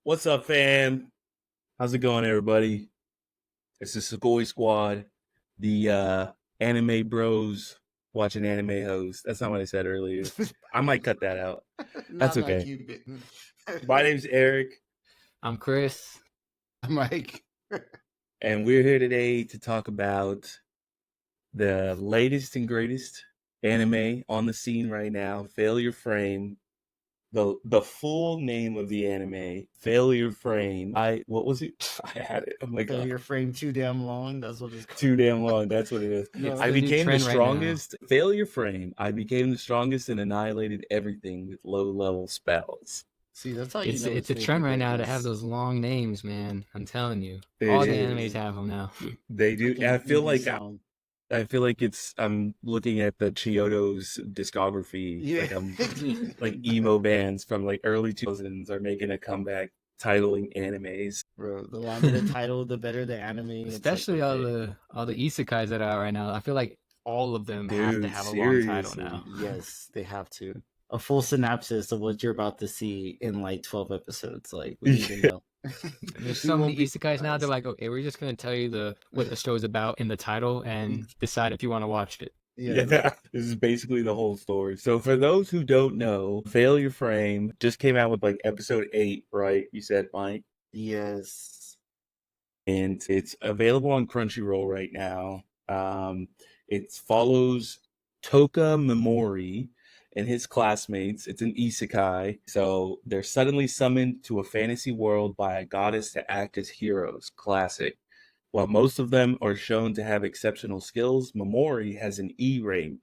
What's up, fam? How's it going, everybody? It's the Sugoi Squad, the anime bros watching anime hoes. That's not what I said earlier. I might cut that out. That's Not like okay. you didn't. My name's Eric, I'm Chris. I'm like, and we're here today to talk about the latest and greatest anime on the scene right now, Failure Frame. The full name of the anime, Failure Frame. What was it? I had it. Oh my god. failure frame too damn long. That's what it's called. Too damn long. That's what it is. No, I the new became the trend right now. strongest. Failure Frame. I became the strongest and annihilated everything with low level spells. See, that's how you It's know it's a fake trend right now to greatness. have those long names, man. I'm teling you. It All the is. animes have them now. They do. Freaking I feel indie like sound. I'm looking at the Chiodo's discography. Yeah. Like I'm like emo bands from like early 2000s are making a comeback titling animes. Bro, the longer the title, the better the anime. It's Especially like, all okay. the isekais that are out right now. I feel like all of them have to Dude, have a long title seriously. now. Yes, they have to. A full synopsis of what you're about to see in like 12 episodes. Like, we need to know. There's We so won't many be isekais now. They're surprised. like, okay, we're just gonna tell you what the show's about in the title and decide if you want to watch it. Yeah. Yeah, this is basically the whole story. So for those who don't know, Failure Frame just came out with like episode 8, right? You said, Mike? Yes. And it's available on Crunchyroll right now. It follows Toka Mamori and his classmates. It's an isekai. So they're suddenly summoned to a fantasy world by a goddess to act as heroes. Classic. While most of them are shown to have exceptional skills, Mamori has an E rank.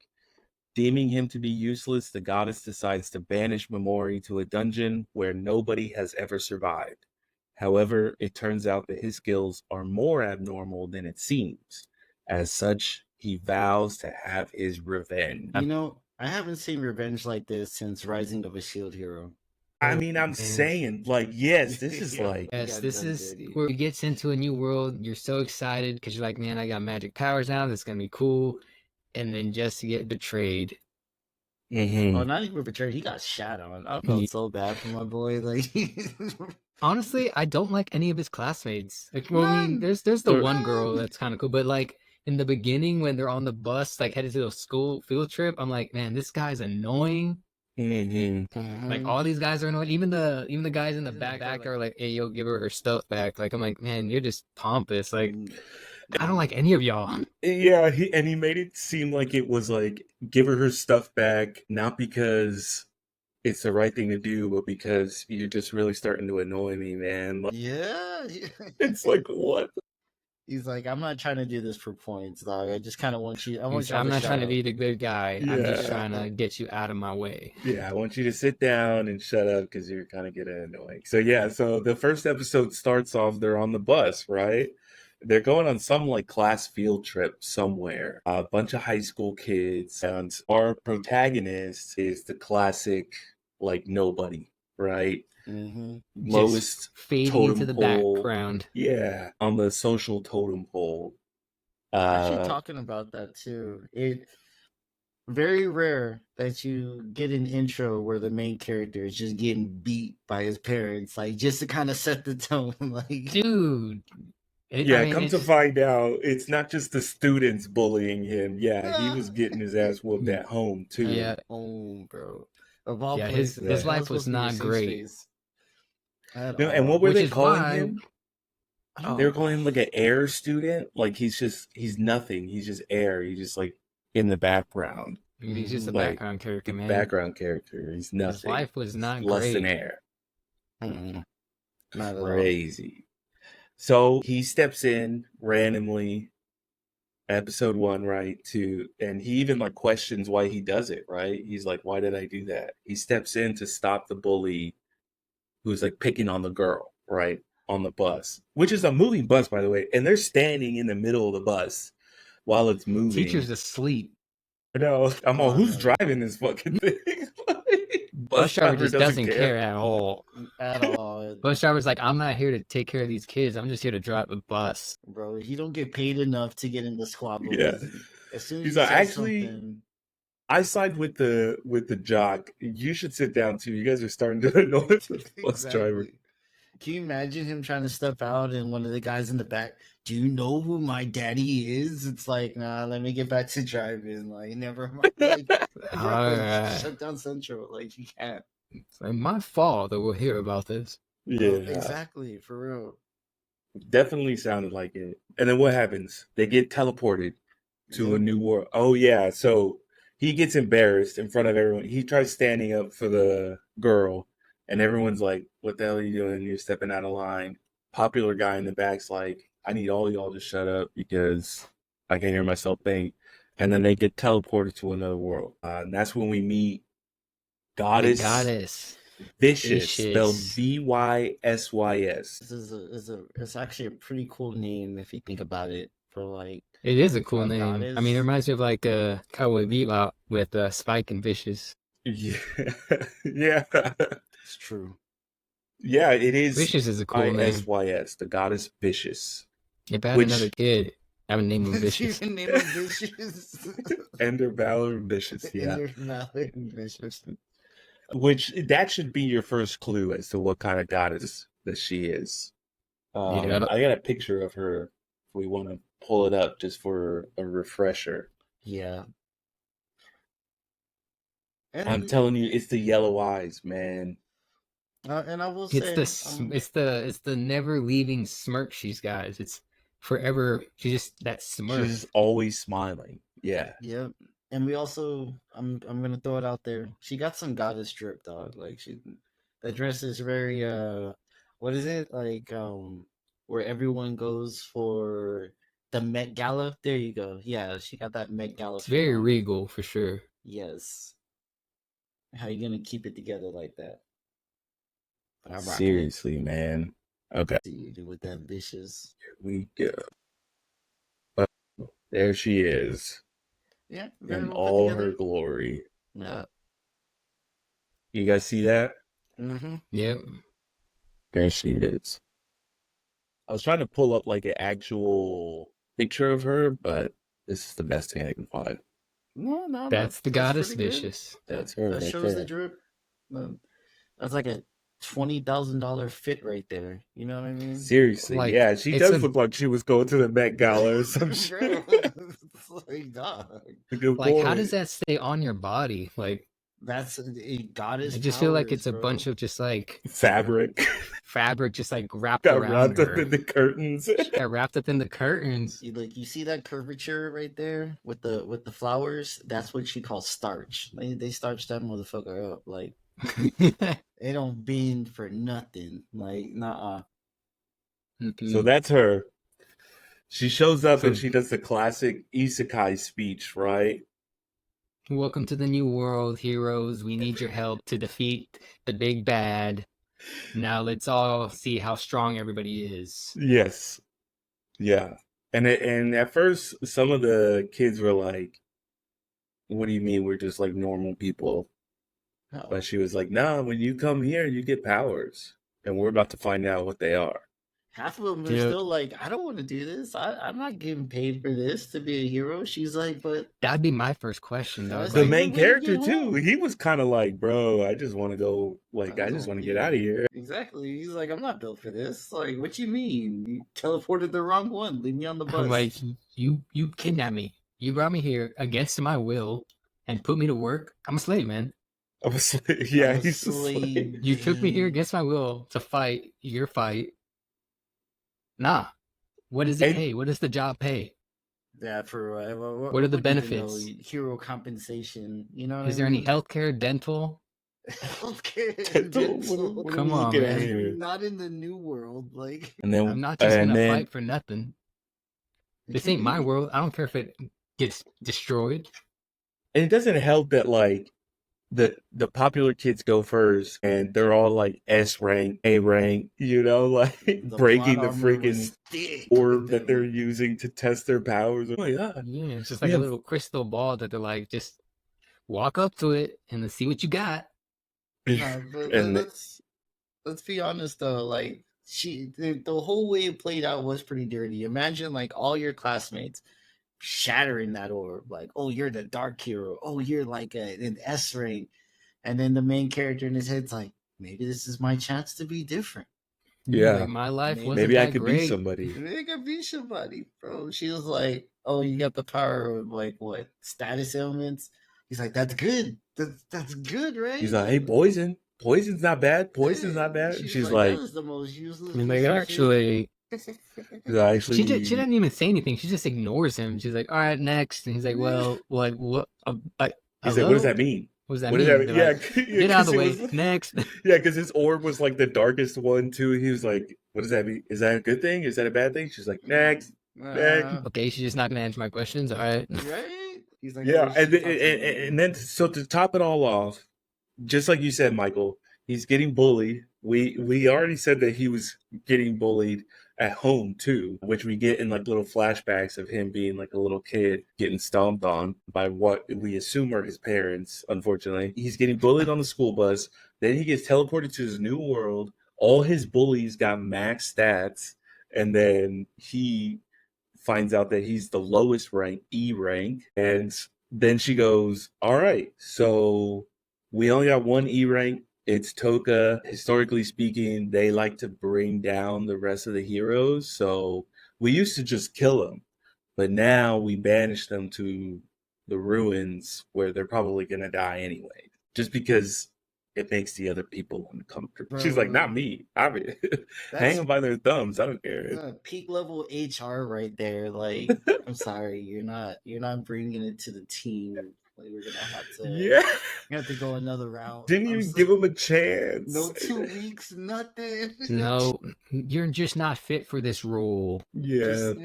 Deeming him to be useless, the goddess decides to banish Mamori to a dungeon where nobody has ever survived. However, it turns out that his skills are more abnormal than it seems. As such, he vows to have his revenge. You know, I haven't seen revenge like this since Rising of a Shield Hero. I mean, I'm Man. saying, like, yes, this is Yeah. like, Yes, got this done is dirty. where it gets into a new world. You're so excited because you're like, man, I got magic powers now. This is gonna be cool. And then just to get betrayed. mhm. Oh, not even betrayed. He got shat on. I felt so bad for my boy. Like, Honestly, I don't like any of his classmates. Like, well, I mean, None. there's the Sure. one girl that's kind of cool, but like in the beginning when they're on the bus, like headed to the school field trip, I'm like, man, this guy's annoying. Mhm. Like all these guys are annoying. Even the guys in the back are like, hey, yo, give her stuff back. Like I'm like, man, you're just pompous. Like I don't like any of y'all. Yeah, he made it seem like it was like give her stuff back, not because it's the right thing to do, but because you're just really starting to annoy me, man. Like, Yeah. it's like what? He's like, I'm not trying to do this for points, dog. I just kind of want you. I want you. I'm not trying to be the good guy. I'm just Yeah. trying to get you out of my way. Yeah, I want you to sit down and shut up because you're kind of getting annoying. So yeah, so the first episode starts off. They're on the bus, right? They're going on some like class field trip somewhere. A bunch of high school kids, and our protagonist is the classic like nobody, right? Mm-hmm. Lowest Fading totem into the pole. background. Yeah, on the social totem pole. Actually, talking about that too. It very rare that you get an intro where the main character is just getting beat by his parents, like just to kind of set the tone. Like, Dude. Yeah, I mean, come to find out, it's not just the students bullying him. Yeah, he was getting his ass whooped at home too. Yeah. Oh, bro. Of all Yeah, places, his that life was supposed to be your not safe great. space at No, and all. what were Which they is calling why him? Oh, They were calling him like an air student. Like he's nothing. He's just air. He's just like in the background. he's just a Like, background character, man. Background character. He's nothing. His life was not Less great. than air. not at all. Crazy. So he steps in randomly, episode 1, right? And he even like questions why he does it, right? He's like, why did I do that? He steps in to stop the bully who's like picking on the girl, right? On the bus, which is a moving bus, by the way. And they're standing in the middle of the bus while it's moving. Teacher's asleep. No, I'm Oh, all, who's no. driving this fucking thing? Bus driver just doesn't care at all. At all. Bus driver's like, I'm not here to take care of these kids. I'm just here to drive the bus. Bro, he don't get paid enough to get in the squabbles. Yeah. As soon as He's he like, says actually, something, I side with the jock. You should sit down too. You guys are starting to annoy the bus driver. exactly. Can you imagine him trying to step out and one of the guys in the back, do you know who my daddy is? It's like, nah, let me get back to driving. Like, never mind. Like, bro, Alright. shut down Central. Like, you can't. It's like my fault that we'll hear about this. Bro, Yeah, exactly, for real. definitely sounded like it. And then what happens? They get teleported to Yep. a new world. Oh yeah, so he gets embarrassed in front of everyone. He tries standing up for the girl, and everyone's like, "What the hell are you doing? You're stepping out of line." Popular guy in the back's like, "I need all y'all to shut up because I can hear myself think." And then they get teleported to another world, and that's when we meet The Goddess goddess. Vicious, spelled Vicious. Vysys. This it's actually a pretty cool name if you think about it. For like It is a for cool a name. I mean, it goddess. reminds me of like Cowboy Bebop with Spike and Vicious. Yeah, yeah. It's true. Yeah, it is Vicious is a cool name. Isys, the goddess Vicious, If I had another which kid, I would name him Vicious. Even name him Vicious. Ender Valor Vicious, yeah. Ender Valley Vicious. Which that should be your first clue as to what kind of goddess that she is. Yeah. I got a picture of her if we want to pull it up just for a refresher. Yeah. I'm And telling you, it's the yellow eyes, man. and I will It's say, the never leaving smirk she's got. It's forever. She's just that smirk. She's just always smiling. Yeah. yeah. And we also, I'm gonna throw it out there. She got some goddess drip, dog. Like the dress is very what is it like? Where everyone goes for the Met Gala. There you go. Yeah, she got that Met Gala. It's very feel. regal for sure. Yes. How you gonna keep it together like that? But I'm rocking it. Seriously, man. Okay, See you do with that vicious. here we go. There she is Yeah, very in well put all her together. glory. Yeah. You guys see that? Mm-hmm. Yep. There she is. I was trying to pull up like an actual picture of her, but this is the best thing I can find. No, That's the that's goddess pretty good. Vicious. That's her That right shows the there. drip. That's like a $20,000 fit right there. You know what I mean? Seriously, Like, yeah, she it's does a look like she was going to the Met Gala or some shit. Bro, it's like, dog. Good like, how point. does that stay on your body? Like, That's a goddess. I just feel like powers, it's a bro. bunch of just like Fabric fabric, just like wrapped got around wrapped up her. in the curtains. She got wrapped up in the curtains. You see that curvature right there with the flowers? That's what she calls starch. They starch that motherfucker up. Like they don't bend for nothing. Like nah. So that's her. She shows up So- and she does the classic Isekai speech, right? Welcome to the new world, heroes. We need your help to defeat the big bad. Now let's all see how strong everybody is. Yes. Yeah. And at first some of the kids were like, "What do you mean we're just like normal people?" No. But she was like, "Nah, when you come here, you get powers, and we're about to find out what they are." Half of them are Dude. still like, I don't want to do this. I'm not getting paid for this to be a hero. She's like, but That'd be my first question, though. That's The like, main when you character get too, home? he was kind of like, "Bro, I just want to go. Like, I just want to get out of here." Exactly. He's like, I'm not built for this. Like, what you mean? You teleported the wrong one. Leave me on the bus. I'm like, you kidnapped me. You brought me here against my will and put me to work. I'm a slave, man. I was like, "Yeah, I'm a he's a slave." slave. You took me here against my will to fight your fight. Nah. What does it And- pay? What does the job pay? Yeah, for What are the would you even know? benefits? Hero compensation. You know what Is I there any mean? healthcare, dental? Healthcare. Dental? dental. What are Come we on, looking at man. here? Not in the new world. Like, And then I'm not just and gonna then fight for nothing. This ain't my world. I don't care if it gets destroyed. and it doesn't help that like the popular kids go first, and they're all like S rank, A rank, you know, like The breaking plot the armor was freaking thick orb with that they're them. using to test their powers. Oh my god! Yeah, it's just We like a have- little crystal ball that they're like, just walk up to it and let's see what you got. Nah, but And let's be honest though. Like the whole way it played out was pretty dirty. Imagine like all your classmates shattering that orb. Like, oh, you're the dark hero. Oh, you're like an S rank. And then the main character in his head's like, maybe this is my chance to be different. Yeah. Like, my life Maybe- wasn't Maybe I that could great. be somebody. They could be somebody, bro. She was like, "Oh, you got the power of like what status ailments?" He's like, "That's good. That's good, right?" He's like, hey, poison. Poison's not bad. Poison's not bad. She's She's like, like, "That is the most useless." I mean, like, piece of actually, shit." she didn't even say anything. She just ignores him. She's like, all right, next. And he's like, well, like, what? he's like, what does that mean? What does that What mean? does that mean? They're Yeah, like, get out of the way. Next. Yeah, because his orb was like the darkest one too. He was like, "What does that mean? Is that a good thing? Is that a bad thing?" She's like, "Next, next." Okay, she's just not gonna answer my questions. All right. Right? He's like, Yeah, "Oh, she and talks to me." and then so to top it all off, just like you said, Michael, he's getting bullied. We already said that he was getting bullied at home too, which we get in like little flashbacks of him being like a little kid getting stomped on by what we assume are his parents. Unfortunately, he's getting bullied on the school bus. Then he gets teleported to his new world. All his bullies got max stats, and then he finds out that he's the lowest rank, E rank, and then she goes, "All right, so we only got one E rank. It's Toka. Historically speaking, they like to bring down the rest of the heroes. So we used to just kill them, but now we banish them to the ruins where they're probably gonna die anyway, just because it makes the other people uncomfortable." She's like, "Not me. I mean, hang them by their thumbs. I don't care." Peak level HR right there. Like, I'm sorry, you're not bringing it to the team. Like, we're gonna have to, Yeah. you have to go another route. Didn't even give him a chance. No 2 weeks, nothing. No, you're just not fit for this role. Yeah. Just,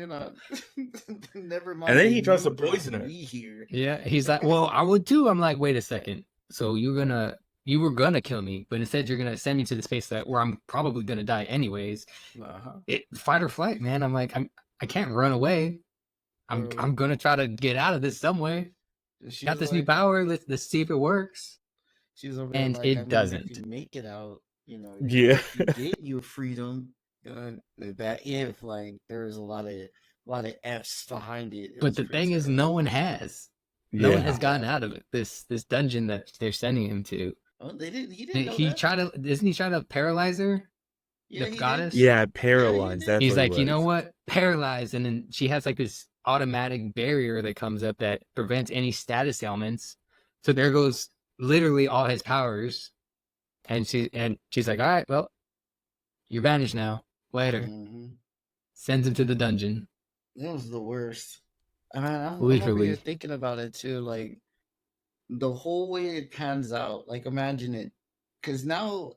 never mind. And then he that tries you to brought poison her. me here. Yeah, he's like, well, I would too. I'm like, wait a second. So you were gonna kill me, but instead you're gonna send me to the space where I'm probably gonna die anyways. Fight or flight, man. I'm like, I can't run away. I'm gonna try to get out of this some way. Got this new power. Let's see if it works. She's over And there, like, it I mean, doesn't. if you make it out, Yeah. you get your freedom. That if like there's a lot of F's behind it. But the thing is, no one has. No one has gotten out of it. This dungeon that they're sending him to. Oh, they didn't. He didn't know He that. doesn't he try to paralyze her? Yeah, The he goddess? did. Yeah, paralyzed. Yeah, That's He's what like, it you know was. what? Paralyzed. And then she has like this automatic barrier that comes up that prevents any status ailments. So there goes literally all his powers. And she's like, all right, well, you're banished now. Later. Mhm. Sends him to the dungeon. That was the worst. I mean, I'm over Literally. here thinking about it too. Like the whole way it pans out. Like imagine it, because now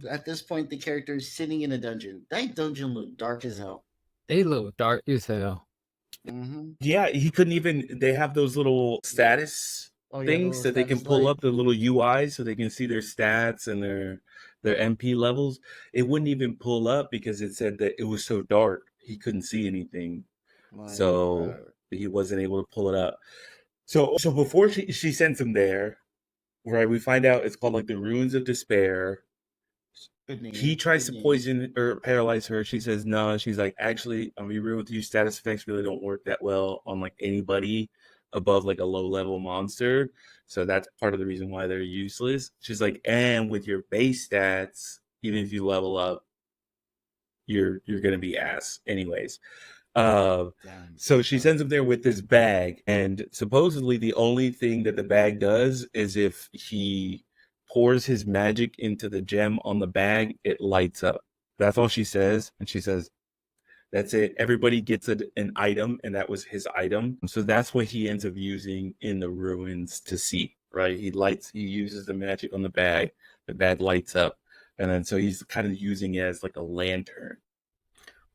at this point the character is sitting in a dungeon. That dungeon looked dark as hell. They look dark as hell. Mm-hmm. Yeah, he couldn't even. They have those little status things that they can pull up, the little UIs, so they can see their stats and their MP levels. It wouldn't even pull up because it said that it was so dark he couldn't see anything, so he wasn't able to pull it up. So before she sends him there, right? We find out it's called like the Ruins of Despair. He tries to poison or paralyze her. She says no. She's like, actually, I'll be real with you. Status effects really don't work that well on like anybody above like a low level monster. So that's part of the reason why they're useless. She's like, and with your base stats, even if you level up, you're gonna be ass anyways. So she sends him there with this bag, and supposedly the only thing that the bag does is if he pours his magic into the gem on the bag, it lights up. That's all she says. And she says, that's it. Everybody gets an item, and that was his item. So that's what he ends up using in the ruins to see, right? He uses the magic on the bag lights up. And then so he's kind of using it as like a lantern.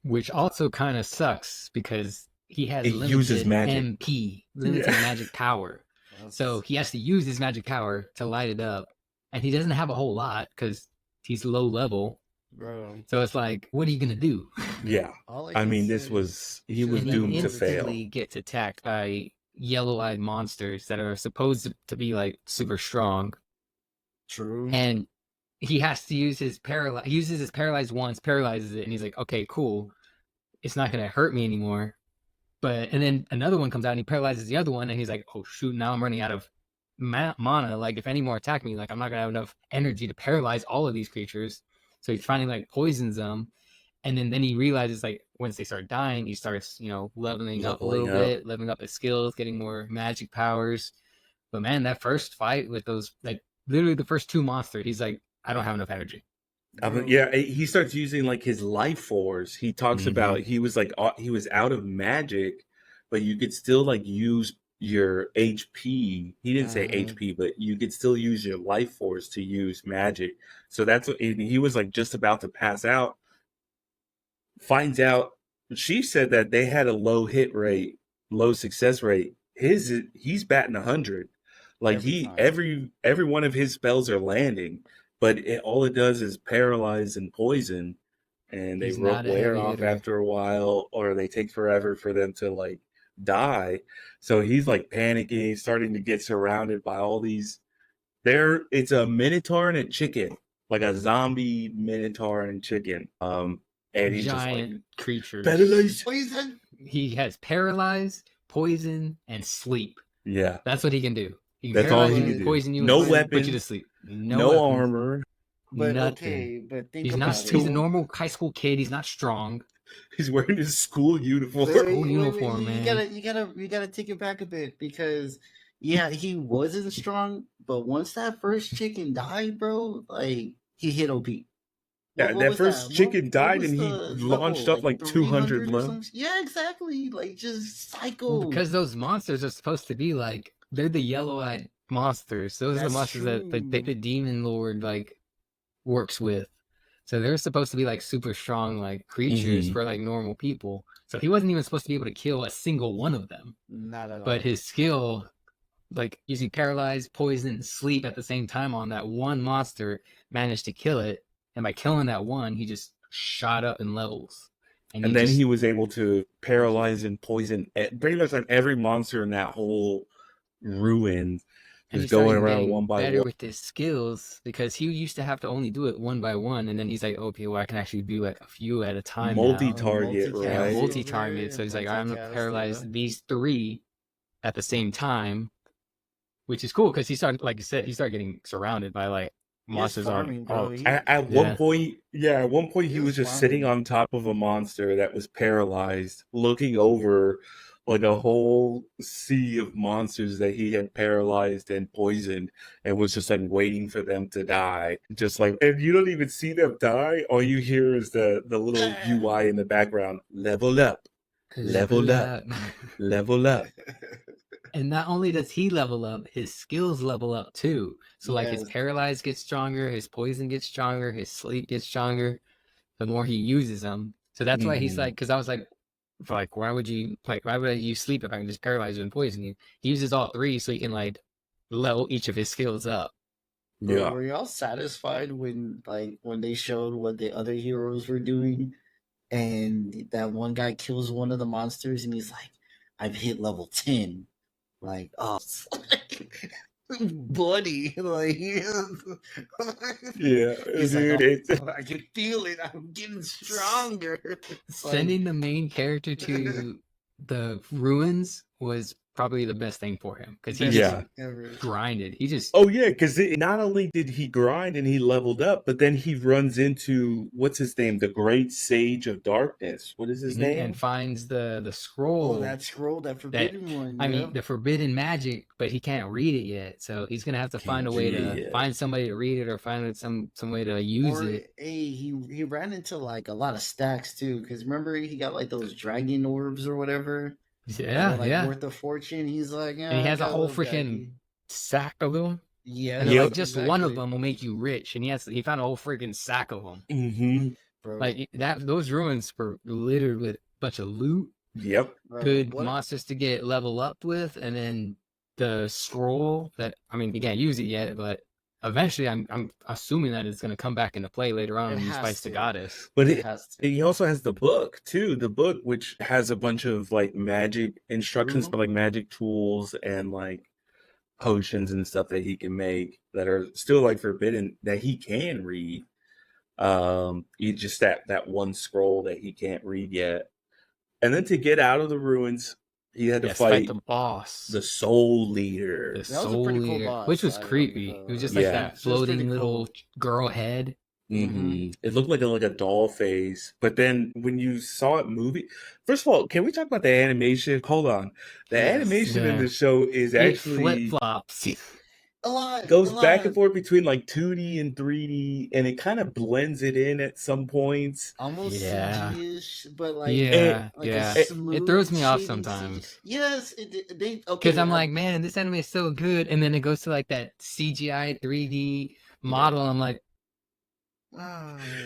Which also kind of sucks because he has uses limited magic. MP, limited magic power. So he has to use his magic power to light it up. And he doesn't have a whole lot because he's low level. Bro. So it's like, what are you going to do? Yeah. I mean, he was doomed to fail. He gets attacked by yellow-eyed monsters that are supposed to be like super strong. True. And he has to use his he uses his paralyzed once, paralyzes it, and he's like, okay, cool. It's not going to hurt me anymore. And then another one comes out and he paralyzes the other one, and he's like, oh shoot, now I'm running out of mana. Like, if any more attack me, like, I'm not going to have enough energy to paralyze all of these creatures. So he finally like poisons them. And then he realizes, like, once they start dying, he starts, leveling up a little bit, leveling up his skills, getting more magic powers. But man, that first fight with those, like, literally the first 2 monsters, he's like, I don't have enough energy. Yeah, he starts using like his life force. He talks about he was out of magic, but you could still like use your HP. He didn't say HP, but you could still use your life force to use magic. So that's what he was like just about to pass out. Finds out she said that they had a low hit rate, low success rate. He's batting 100. Like every one of his spells are landing, but all it does is paralyze and poison, and they wear off after a while, or they take forever for them to like die. So he's like panicking, starting to get surrounded by all these. It's a minotaur and a chicken, like a zombie minotaur and chicken. And he's giant just like, creatures. Paralyze. He has paralyze, poison, and sleep. Yeah, that's what he can do. That's all he can do. Poison you. No weapon. Put you to sleep. No armor. But nothing. Okay, but think he's about not. it. He's a normal high school kid. He's not strong. He's wearing his school uniform. Man. You gotta take it back a bit, because yeah, he wasn't strong, but once that first chicken died, bro, like he hit OP. Yeah, that first chicken died, and he launched up like 200 levels. Yeah, exactly. Like, just psycho. Well, because those monsters are supposed to be like, they're the yellow-eyed monsters. Those are the monsters that the demon lord like works with. So they're supposed to be like super strong like creatures for like normal people. So he wasn't even supposed to be able to kill a single one of them. Not at all. But his skill, like using paralyze, poison, and sleep at the same time on that one monster, managed to kill it. And by killing that one, he just shot up in levels. And then he was able to paralyze and poison pretty much like every monster in that whole ruin. Just going around one by better one. with his skills, because he used to have to only do it one by one, and then he's like, okay, well, I can actually do like a few at a time. Multi-target, right? Yeah, multi-target. So he's like, I'm gonna paralyze these 3 at the same time, which is cool because he started, like you said, he started getting surrounded by like monsters. At one point he was just sitting on top of a monster that was paralyzed, looking over like a whole sea of monsters that he had paralyzed and poisoned, and was just like waiting for them to die. Just like, and you don't even see them die. All you hear is the little UI in the background. Level up. Level up. Level up. And not only does he level up, his skills level up too. So like his paralyze gets stronger, his poison gets stronger, his sleep gets stronger, the more he uses them. So that's why he's like, because I was like, why would you use sleep if I can just paralyze you and poison you? He uses all 3 so he can like level each of his skills up. Yeah. Were y'all satisfied when they showed what the other heroes were doing, and that one guy kills one of the monsters and he's like, I've hit level 10. Like, oh, buddy, like, yeah, he's dude, like, I can feel it. I'm getting stronger. Sending the main character to the ruins was probably the best thing for him, because he just grinded. He just because not only did he grind and he leveled up, but then he runs into what's his name, the Great Sage of Darkness. What is his name? And finds the scroll. Oh, that scroll, that forbidden one. I mean, the forbidden magic, but he can't read it yet. So he's gonna have to find a way to find somebody to read it, or find some way to use it. Hey, he ran into like a lot of stacks too, because remember he got like those dragon orbs or whatever. Worth a fortune. He's like, and he has a whole freaking sack of them. Yeah, and like just one of them will make you rich, and he found a whole freaking sack of them. Bro. Like those ruins were littered with a bunch of loot. Yep, good monsters to get level up with, and then the scroll that, I mean, you can't use it yet, but eventually I'm assuming that it's going to come back into play later on when you fight the goddess. But he also has the book too, which has a bunch of like magic instructions for like magic tools and like potions and stuff that he can make that are still like forbidden, that he can read. He just that one scroll that he can't read yet. And then to get out of the ruins, he had to fight the boss, the soul leader. The soul leader, cool boss, which was creepy. It was just like that floating little girl head. It looked like a doll face, but then when you saw it movie, first of all, can we talk about the animation? Hold on, the animation in Yeah. the show is It flip actually flops. goes back and forth between like 2D and 3D, and it kind of blends it in at some points. Almost Yeah. CG-ish, but like Yeah, like yeah. a smooth It throws me off shading CG. sometimes. Yes, they okay. Because I'm like, man, this anime is so good, and then it goes to like that CGI 3D model. And I'm like,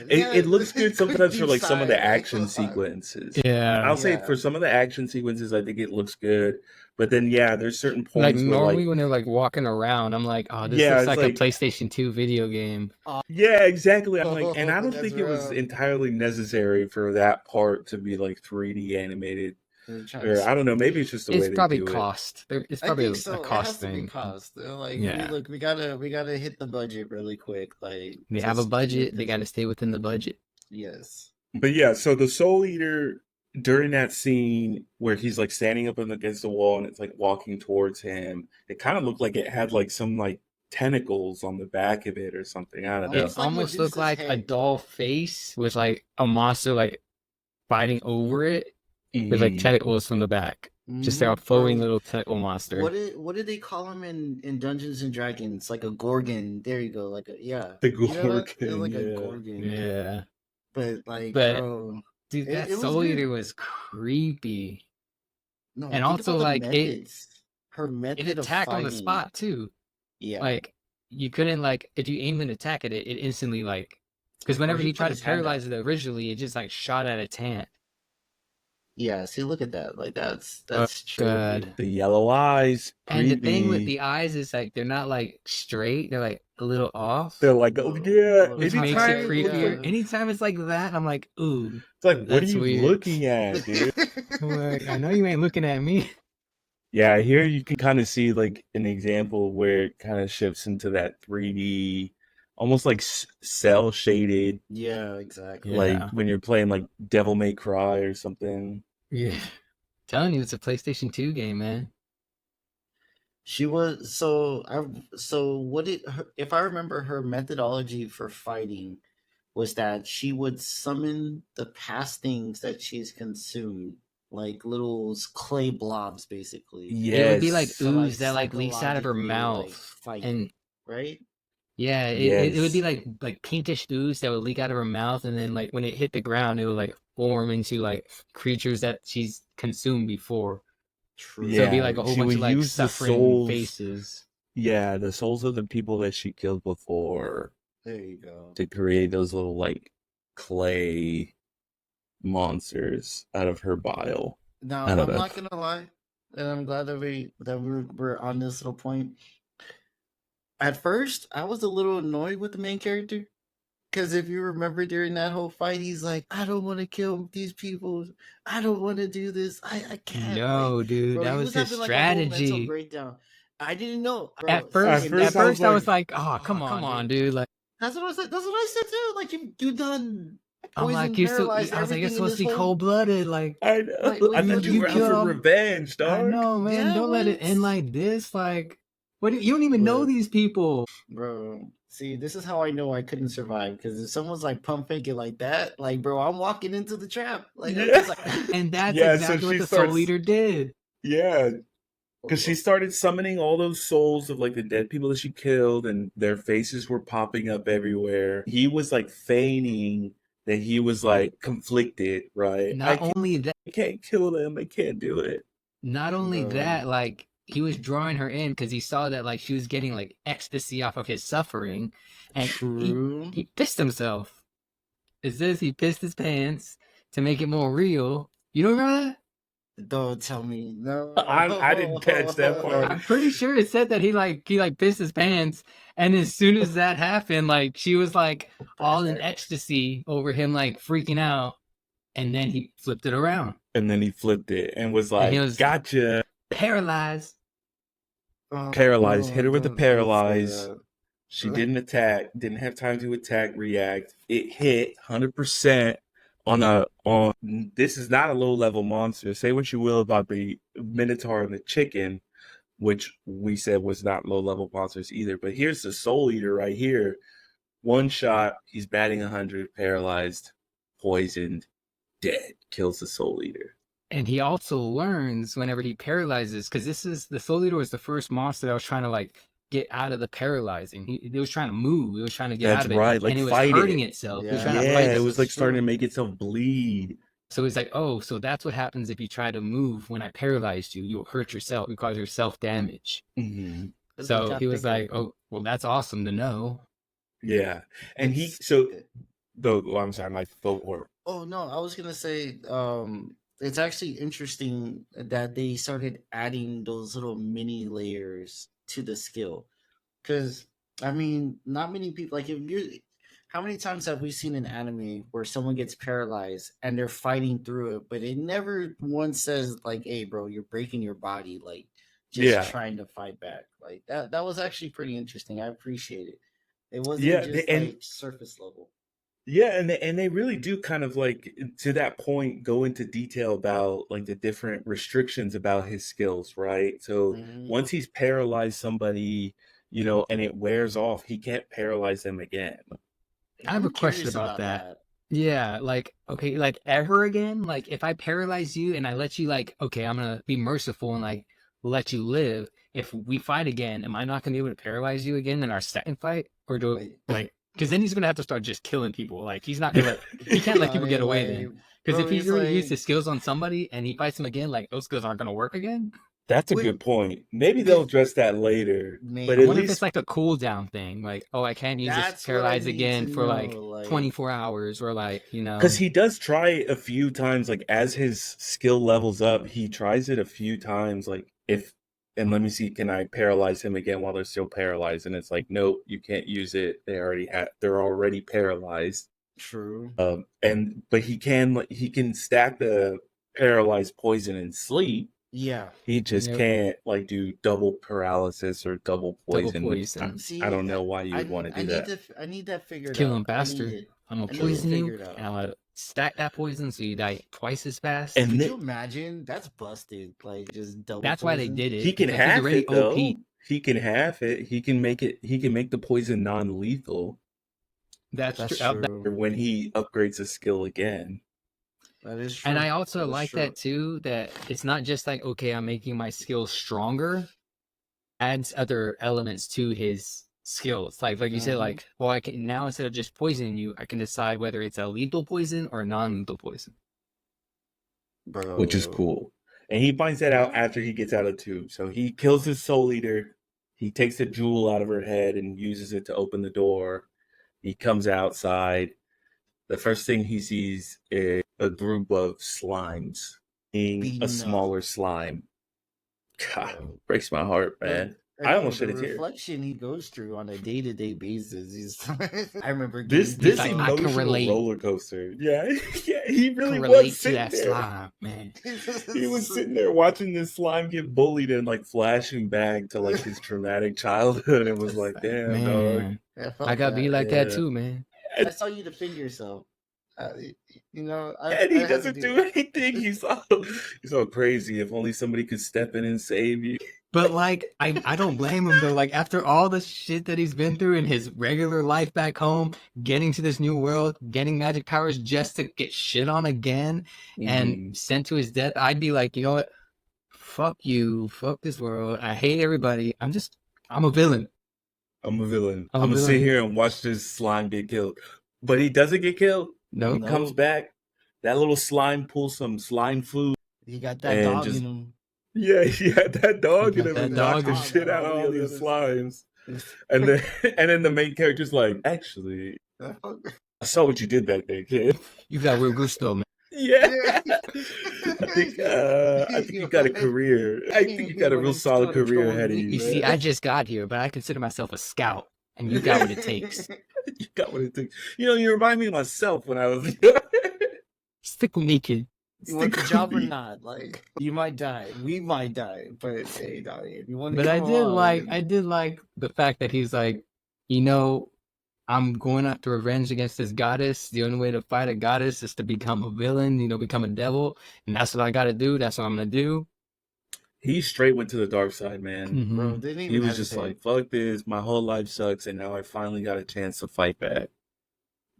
It looks good sometimes for deep like some of the sigh. action sequences. yeah. I'll say Yeah. for some of the action sequences, I think it looks good. But then, yeah, there's certain Like points where normally like, when they're like walking around, I'm like, oh, this yeah, looks it's like a like, PlayStation 2 video game. yeah, exactly. I'm like, and I don't That's think it was rough. entirely necessary for that part to be like 3D animated. They're trying Or to I don't know, maybe it's just the way It's they probably do it. cost. It's I probably think a so. It cost has to be thing. cost. They're like, Yeah. look, we gotta hit the budget really quick. Like They have a just to budget. make They this. got to stay within the budget. Yes. But yeah, so the Soul Eater during that scene where he's like standing up against the wall and it's like walking towards him, it kind of looked like it had like some like tentacles on the back of it or something. I don't know. It almost looked like a doll face with like a monster like fighting over it with like tentacles from the back. Just like a floating little tentacle monster. What did they call him in Dungeons and Dragons? Like a gorgon. There you go. Like a The You know that? It was Gorgon, like a yeah. gorgon. Yeah. But like, But bro, dude, that it was Soul good. Eater was creepy. No, And think also about the like methods. Her method it of attacked on the fighting. spot too. Yeah. Like you couldn't like if you aim and attack at it, it instantly like because whenever he he put tried to his hand up. paralyze it originally, it just like shot at its hand. Yeah, see, look at that. Like that's true. God. The yellow eyes, And the thing with creepy. the eyes is like they're not like straight; they're like a little off, They're like, oh yeah. which makes it Anytime, creepier. Yeah. Anytime it's like that, I'm like, ooh, it's like, what are that's you weird. looking at, dude? I'm like, I know you ain't looking at me. Yeah, here you can kind of see like an example where it kind of shifts into that 3D, almost like cell shaded, Yeah, exactly. like Yeah. when you're playing like Devil May Cry or something. Yeah, telling you, it's a PlayStation 2 game, man. She was what did her, if I remember her methodology for fighting was that she would summon the past things that she's consumed, like little clay blobs, basically. It would be like Yes. To, ooze that like leaks out of her psychologically, mouth, fight, and right? yeah, it would be Yes. like pinkish ooze that would leak out of her mouth, and then like when it hit the ground, it would like form into like creatures that she's consumed before. True. So it'd be Yeah, like a whole she bunch would of like use the suffering souls. faces. Yeah, the souls of the people that she killed before There you go. to create those little like clay monsters out of her bile. Now I don't I'm know. not gonna lie, and I'm glad that we're on this little point. At first, I was a little annoyed with the main character. Because if you remember during that whole fight, he's like, I don't want to kill these people. I don't want to do this. I can't. No, dude, bro, that he was his having like a whole mental strategy. breakdown. I didn't know. Bro, At first, in this- I was like, oh, come on, dude. Like, that's what I said. That's what I said too. Like you done I'm poison, like, you're so. paralyzed I was like, you're everything in supposed to this be whole- cold blooded. Like, I know. Like, I you- thought you you were out killed for him. revenge, dog. I know, man. Yeah, don't let it what? end like this. Like, what? You don't even know Look. these people. Bro, see, this is how I know I couldn't survive. Because if someone's like pump faking like that, like, bro, I'm walking into the trap. Like, I'm Yeah. just like, And that's Yeah, so exactly what she the starts- Soul Eater did. Yeah, because she started summoning all those souls of like the dead people that she killed, and their faces were popping up everywhere. He was like feigning that he was like conflicted, right? Not only that, I can't kill them. I can't do it. not only Bro. that, like he was drawing her in because he saw that like she was getting like ecstasy off of his suffering, and true. he pissed himself. It says he pissed his pants to make it more real. You don't remember that? Don't tell me. No. I didn't catch that part. I'm pretty sure it said that he pissed his pants, and as soon as that happened, like she was like all in ecstasy over him like freaking out, and then he flipped it around, And then he flipped it and was like, he was- "Gotcha." paralyzed. Paralyzed. Hit her with the Don't say paralyze. that. She didn't attack. Didn't have time to attack, react. It hit 100% on. This is not a low level monster. Say what you will about the Minotaur and the chicken, which we said was not low level monsters either. But here's the Soul Eater right here. One shot, he's batting 100, paralyzed, poisoned, dead. Kills the Soul Eater. And he also learns whenever he paralyzes, because the Soul Eater was the first monster that was trying to like get out of the paralyzing. He was trying to move. It was trying to get out of it. Right, like and it was fight hurting it. itself. Yeah. It was trying to fight It was like True. starting to make itself bleed. So it's like, oh, so that's what happens if you try to move when I paralyzed you. You'll hurt yourself. You cause yourself damage. Mm-hmm. So he was like, oh, well, that's awesome to know. Yeah, and I'm sorry, my throat worked. Oh no, I was gonna say, it's actually interesting that they started adding those little mini layers to the skill, because I mean, not many people like if you're. How many times have we seen an anime where someone gets paralyzed and they're fighting through it, but it never once says like, "Hey, bro, you're breaking your body," like just trying to fight back. Like that. That was actually pretty interesting. I appreciate it. It wasn't just like surface level. Yeah, and they really do kind of like to that point go into detail about like the different restrictions about his skills, right? So once he's paralyzed somebody, and it wears off, he can't paralyze them again. I have a question about that. Yeah, like, okay, like ever again? Like if I paralyze you and I let you like, okay, I'm gonna be merciful and like let you live. If we fight again, am I not gonna be able to paralyze you again in our second fight? Or like because then he's gonna have to start just killing people. Like he can't let people get away then. Because if he's already used his skills on somebody and he fights him again, like those skills aren't gonna work again. That's a good point. Maybe they'll address that later. But I wonder if it's like a cooldown thing. Like, oh, I can't use this paralyze again for like 24 hours or like, Because he does try a few times, like as his skill levels up, he tries it a few times, like and let me see, can I paralyze him again while they're still paralyzed? And it's like, no, you can't use it. They're already paralyzed. True. But he can stack the paralyzed poison and sleep. Yeah. He just can't like do double paralysis or double poison. I don't know why you would want to do that. I need that figured out. Kill him, bastard. I'm gonna poison you, and I'm gonna stack that poison so you die twice as fast. And could you imagine? That's busted. Like just double. That's poison. why they did it. He can have it though. He can have it. He can make the poison non-lethal. That's true. When he upgrades a skill again. That is true. And I also like that too, that it's not just like, okay, I'm making my skills stronger, adds other elements to his skills. Like you said, like, well, I can now, instead of just poisoning you, I can decide whether it's a lethal poison or a non-lethal poison. Bro. Which is cool. And he finds that out after he gets out of the tube. So he kills his Soul Eater. He takes a jewel out of her head and uses it to open the door. He comes outside. The first thing he sees is a group of slimes being a smaller slime. God, breaks my heart, man. I almost shed a tear. Reflection he goes through on a day-to-day basis. I remember this emotional roller coaster. Yeah, he really was sitting there. Slime, man. He was sitting there watching this slime get bullied and like flashing back to like his traumatic childhood, and was like, "Damn, man, dog, I gotta be like that too, man." I saw you defend yourself. And he doesn't do anything. He's so crazy. If only somebody could step in and save you. But like, I don't blame him though. Like after all the shit that he's been through in his regular life back home, getting to this new world, getting magic powers just to get shit on again and sent to his death, I'd be like, you know what? Fuck you. Fuck this world. I hate everybody. I'm a villain. I'm gonna sit here and watch this slime get killed. But he doesn't get killed. No. He comes back. That little slime pulls some slime food. He got that dog in him. Yeah, he had that dog in him and knocked the shit out of all the other slimes. And then the main character's like, actually, I saw what you did back there, kid. You got real gusto, man. Yeah. I think you got a career. I think you got a real solid career ahead of you. You see, I just got here, but I consider myself a scout, and you got what it takes. You got what it takes. You remind me of myself when I was Stick with me, kid. You want the job or not? Like, you might die. We might die. But hey, dog, if you want to. But I did like the fact that he's like, I'm going after revenge against this goddess. The only way to fight a goddess is to become a villain, become a devil. And that's what I got to do. That's what I'm going to do. He straight went to the dark side, man. Bro, Mhm. didn't He even was just like, hesitate. fuck this, my whole life sucks, and now I finally got a chance to fight back.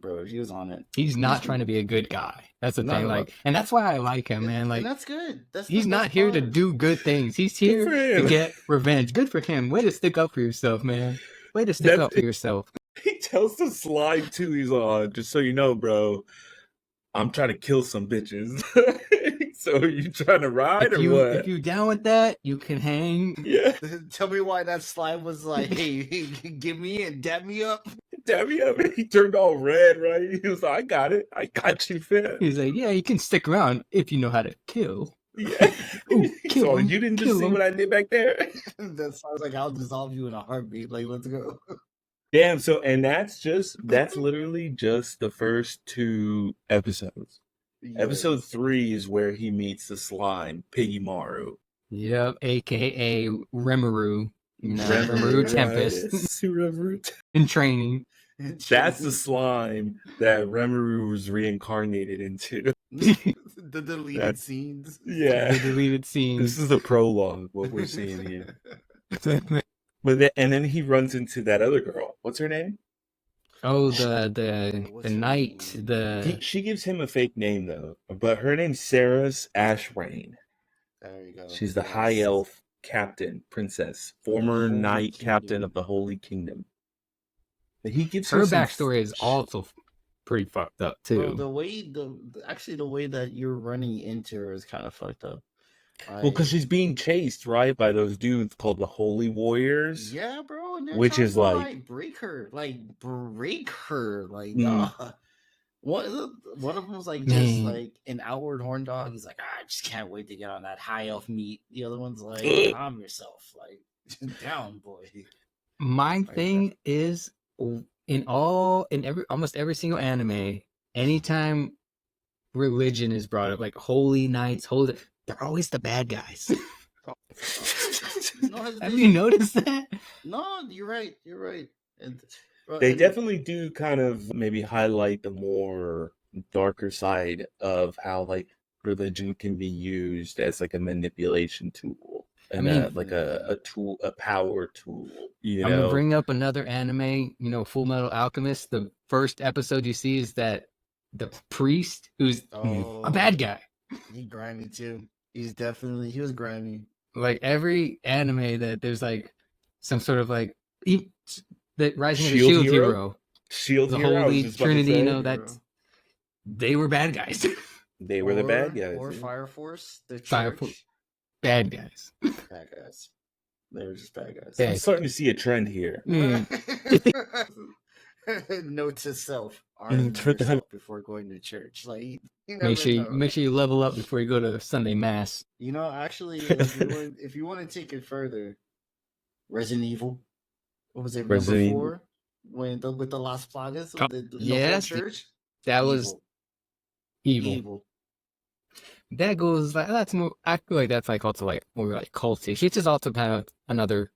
Bro, he was on it. He's not trying to be a good guy. That's the Not thing. at all. Like, and that's why I like him, man. And Like, that's good. That's the he's not best here to part. do good things. He's Good here for to him. get revenge. Good for him. Way to stick up for yourself, man. Way to stick That's up for yourself. He tells the slime too. He's like, just so you know, bro, I'm trying to kill some bitches. So you trying to ride If or you what? if you down with that, you can hang. Yeah, Tell me why that slime was like, hey, give me and dab me up. damn you. He turned all red, right? He was like, I got it. I got you, fam. He's like, yeah, you can stick around if you know how to kill. Yeah. Ooh, kill So him. you didn't just Kill see him. what I did back there? That sounds like I'll dissolve you in a heartbeat. Like, let's go. Damn, so and that's literally just the first 2 episodes. Episode Yes. 3 is where he meets the slime, Piggy Maru. Yep, aka Rimuru. You know, Rimuru, Rimuru right. Tempest Rimuru. in training. That's the slime that Rimuru was reincarnated into. The deleted That's- scenes. Yeah. The deleted This scenes. is the prologue, what we're seeing here. And then he runs into that other girl. What's her name? Oh, What's the her knight, name? She gives him a fake name though, but her name's Sarah's Ashrain. There you go. She's the Yes. high elf captain, princess, former Holy knight captain Kingdom. of the Holy Kingdom. But he gives her her some backstory is also pretty fucked up too. Bro, the way the way that you're running into her is kind of fucked up. Well, because she's being chased, right, by those dudes called the Holy Warriors. Yeah, bro, and they're Which trying is to, like- break her, like Mm. One of them was like just Man. like an outward horn dog. He's like, I just can't wait to get on that high elf meat. The other one's like, Ugh. calm yourself, like down, boy. My Like thing is in almost every single anime, anytime religion is brought up, like holy knights, they're always the bad guys. No Have hesitation. you noticed that? No, you're right. You're right. And They definitely do kind of maybe highlight the more darker side of how like religion can be used as like a manipulation tool and mean- a tool, a power tool. You I'm know, gonna bring up another anime, Full Metal Alchemist. The first episode you see is that the priest who's a bad guy. He grimy too. He was grimy. Like every anime that there's like some sort of like the Rising of the Shield Shield Hero? Hero, Shield the Hero, I was Holy just about to Trinity, say, that they were bad guys. they were the bad guys. Or yeah. Fire Force, the Fire church. Force. Bad guys. Bad guys. They were just bad guys. Yeah. I'm starting to see a trend here. Mm. Note to self: Mm, arm for the- yourself before going to church. Like, you never Make sure know. you level up before you go to Sunday Mass. Actually, if you want to take it further, Resident Evil. What was it? Resident Number Evil. 4, with the Las Plagas, Oh, the yes, full church. That was evil. Evil. That goes like that's more. I feel like that's like also like more like cultish. It's just also kind of another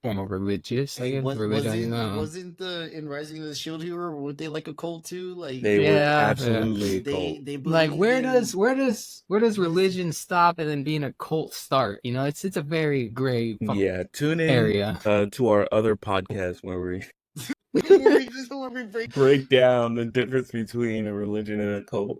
form of religious. I guess religion. Wasn't in Rising of the Shield Hero? Were they like a cult too? Like They were Yeah, absolutely a cult. they Like believed where in- does religion stop and then being a cult start? It's a very gray Yeah, tune in area. to our other podcast where we where we break break down the difference between a religion and a cult.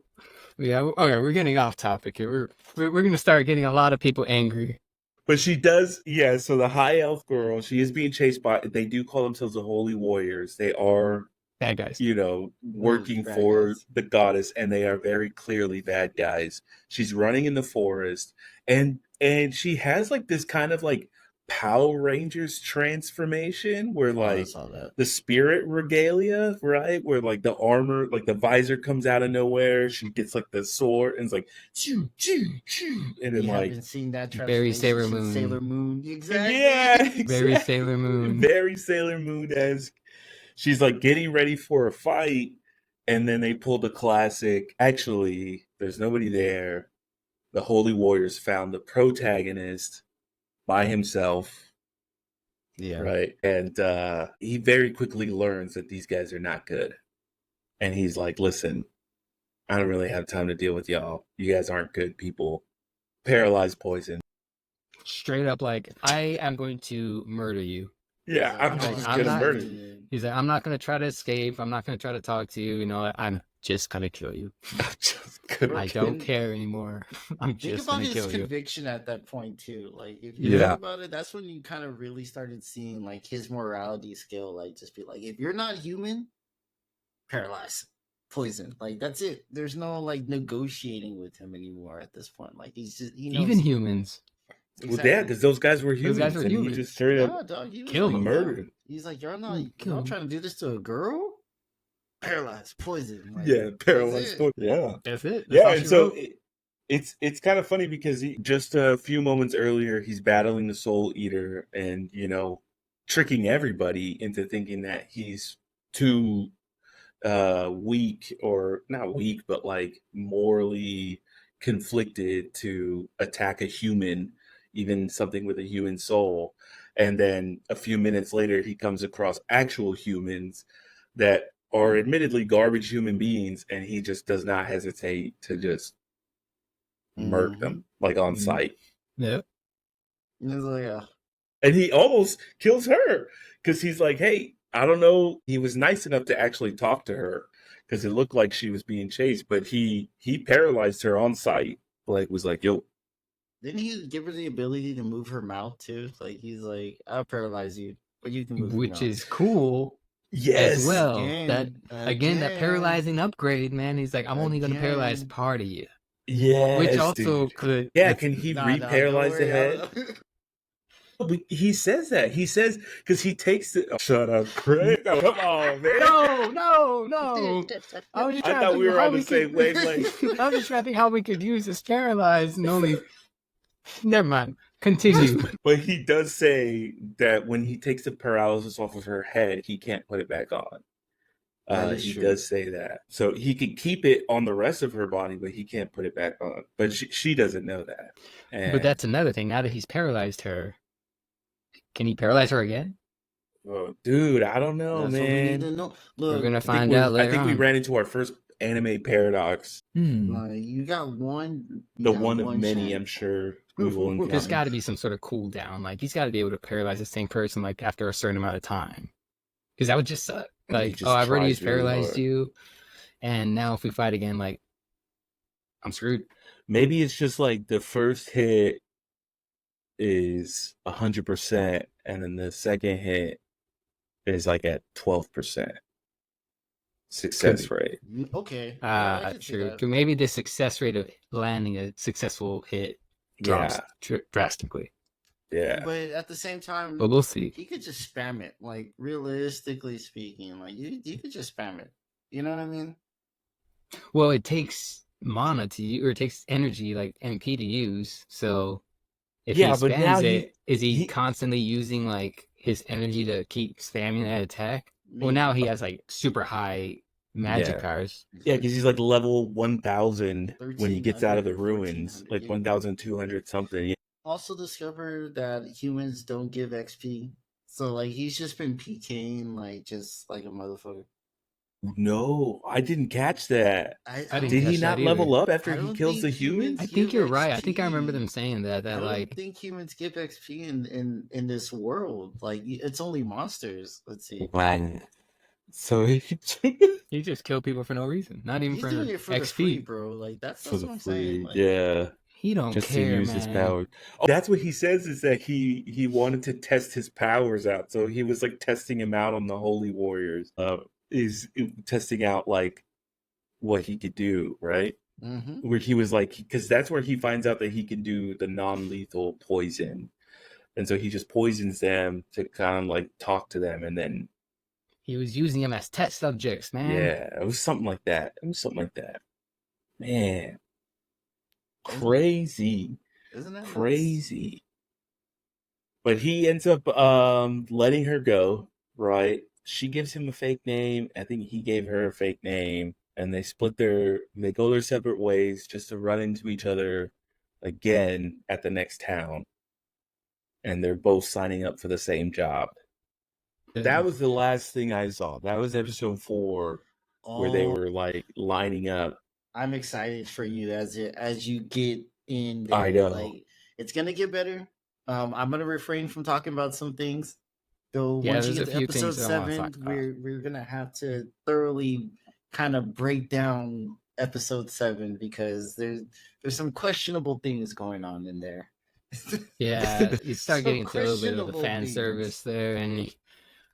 Yeah. Okay, we're getting off topic here. We're gonna start getting a lot of people angry. But she does, yeah. So the high elf girl, she is being chased by. They do call themselves the Holy Warriors. They are, Bad guys. working bad for guys. the goddess, and they are very clearly bad guys. She's running in the forest, and she has like this kind of like Power Rangers transformation, where I like saw that. the spirit regalia, right? Where like the armor, like the visor comes out of nowhere. She gets like the sword, and it's like choo choo choo, and then You like haven't seen that Very Sailor transformation Moon. since Sailor Moon. Exactly. yeah, Very exactly. Sailor Moon. Very Sailor Moon-esque. She's like getting ready for a fight, and then they pull the classic. Actually, there's nobody there. The Holy Warriors found the protagonist by himself, Yeah. right? And he very quickly learns that these guys are not good. And he's like, listen, I don't really have time to deal with y'all. You guys aren't good people. Paralyzed poison. straight up like, I am going to murder you. Yeah, I'm Like, just I'm gonna not- murder you. He's like, I'm not gonna try to escape. I'm not gonna try to talk to you. You know, I'm just gonna kill you. I'm just gonna I kill don't care anymore. I'm Think just about gonna his kill you. conviction at that point too. Like if you Yeah. think about it, that's when you kind of really started seeing like his morality scale, like just be like, if you're not human, paralyze, poison. Like that's it. There's no like negotiating with him anymore at this point. Like he's just he knows Even humans. Well, yeah, because those guys were humans, guys were and humans. he just straight up Yeah, dog, he was Kill like, them. murdered. He's like, y'all not, Kill y'all him. trying to do this to a girl? Paralyzed, poison. Like, Yeah, paralyzed. that's it. Yeah, That's it. That's yeah, all and she so wrote. it's kind of funny because just a few moments earlier he's battling the Soul Eater and tricking everybody into thinking that he's too weak, or not weak, but like morally conflicted to attack a human, even something with a human soul. And then a few minutes later he comes across actual humans that are admittedly garbage human beings, and he just does not hesitate to just murk them like on Mhm. sight. Yeah. He's like, And he almost kills her because he's like, hey, I don't know. He was nice enough to actually talk to her because it looked like she was being chased, but he paralyzed her on sight. Like, was like, yo, didn't he give her the ability to move her mouth too? Like he's like, I'll paralyze you, but you can move your Which mouth. is cool yes. as well. Again, That paralyzing upgrade, man. He's like, I'm only gonna paralyze Again. part of you. Yes, Which also dude. could Yeah, can he Nah, don't re-paralyze the worry, head? But he says that. He says, because he takes the... Oh, shut up, Craig. Oh, come on, man. No. I was just I trying to thought think we of were how on the we same could- wavelength. I was just trying to think how we could use this paralyzed and only. Never mind. Continue. But he does say that when he takes the paralysis off of her head, he can't put it back on. That is He true. does say that. So he can keep it on the rest of her body, but he can't put it back on. But she doesn't know that. And, But that's another thing. Now that he's paralyzed her, can he paralyze her again? oh, dude, I don't know, That's what we need man. to know. We're Look, gonna I think find out later I think we on. ran into our first anime paradox. like, you got one. The one of many, I'm chance. sure we will encounter. There's got to be some sort of cooldown. Like he's got to be able to paralyze the same person like after a certain amount of time, because that would just suck. Like, just I've already tries really paralyzed hard. you, and now if we fight again, like I'm screwed. Maybe it's just like the first hit is 100%, and then the second hit is like at 12% success rate. Okay. yeah, I can see True. that. So maybe the success rate of landing a successful hit drops drastically. Yeah. But at the same time, But we'll see. he could just spam it. Like realistically speaking, like you could just spam it. You know what I mean? Well, it takes mana or it takes energy, like MP to use. So if Yeah, he but now spams is he he- constantly using like his energy to keep spamming that attack? Well, Maybe. now he has like super high magic Yeah. powers. Yeah, because he's like level 1,000 when he gets out of the 1300, ruins, 1400, like yeah. 1,200 something. Also discovered that humans don't give XP. So like he's just been PKing like just like a motherfucker. No, I didn't catch that. I didn't Did he catch not that level either. up after I he don't kills the think humans? I humans think give you're right. I think I XP. remember them saying that I don't like think humans give XP in this world. Like it's only monsters. Let's see. Man. So he just killed people for no reason, not even He's for doing it for XP. the free, bro. Like that's for what the I'm saying. free, Like, yeah. He don't Just care, to use man. his power. Oh, that's what he says, is that he wanted to test his powers out. So he was like testing him out on the Holy Warriors. Is testing out like what he could do, right? Mm-hmm. Where he was like, because that's where he finds out that he can do the non-lethal poison. And so he just poisons them to kind of like talk to them, and then He was using them as test subjects, man. yeah, it was something like that. Man. Crazy. Isn't that Crazy. But he ends up letting her go, right? She gives him a fake name. I think he gave her a fake name. And they go their separate ways just to run into each other again at the next town. And they're both signing up for the same job. That was the last thing I saw. That was episode 4, where they were like lining up. I'm excited for you as you get in there. I know. Like it's gonna get better. I'm gonna refrain from talking about some things. Though Yeah, once you there's get a to few episode things that I want to 7, talk about. we're gonna have to thoroughly kind of break down episode 7 because there's some questionable things going on in there. Yeah, you start Some getting into a little bit of the questionable fan things. service there, and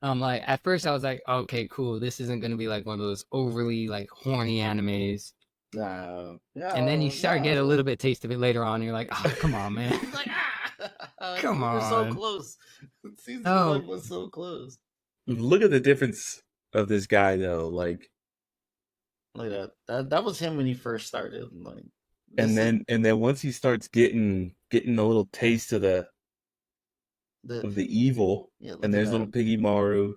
I'm like, at first I was like, okay, cool, this isn't gonna be like one of those overly like horny animes. No, And then you no, start getting a no. little bit taste of it later on. And you're like, oh, come on, man. He's like, Come we were so on. close. Season Oh, 1 was so close. Look at the difference of this guy though, like, Like that was him when he first started. Like, and this is then once he starts getting a little taste of the the evil, yeah. Look and at there's little that. piggy Maru.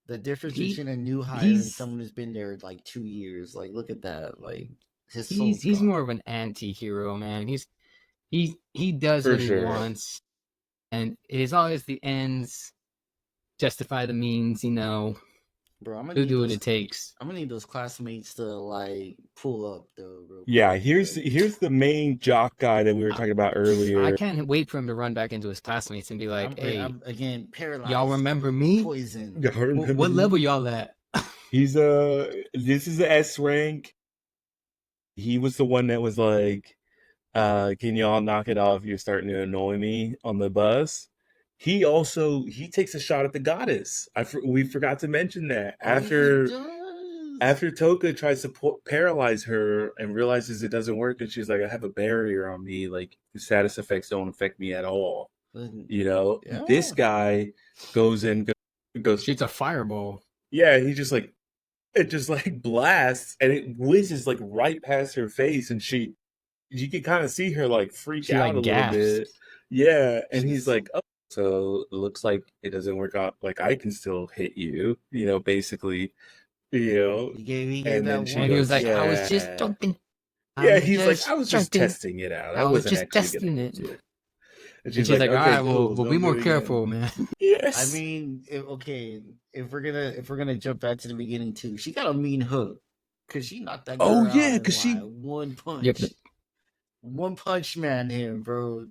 The difference he between a new hire and he's someone who's been there like 2 years. Like, look at that. Like, his he's soul's he's gone. more of an anti-hero, man. He does For what he sure. wants, and it is always the ends justify the means. Bro, I'm gonna He'll need do what those. it takes. I'm gonna need those classmates to like pull up though, bro. Yeah, here's the main jock guy that we were talking about I earlier. can't wait for him to run back into his classmates and be like, "Hey, I'm again paralyzed. y'all remember me? Poison. What level y'all at?" He's this is a S rank. He was the one that was like, can y'all knock it off? You're starting to annoy me on the bus. He takes a shot at the goddess. We forgot to mention that after Toka tries to paralyze her and realizes it doesn't work, and she's like, I have a barrier on me, like the status effects don't affect me at all. Yeah. This guy goes Shoots a fireball. yeah, he just like it just like blasts and it whizzes like right past her face, and you can kind of see her like freak She out like a little gasps. bit. Yeah, and he's like, oh, so it looks like it doesn't work out. Like I can still hit you, basically, He gave And that then she one. And he was goes, like, I was just yeah. joking. Yeah, he's like, I was just testing it out. I was wasn't just actually testing gonna it. hit you. And she's like, all okay, right, cool, well, be don't more do it again." careful, man. Yes. I mean, if we're gonna jump back to the beginning too, she got a mean hook because she knocked that girl Oh, out yeah, in, 'cause she- one punch. Yep. One punch man him, bro.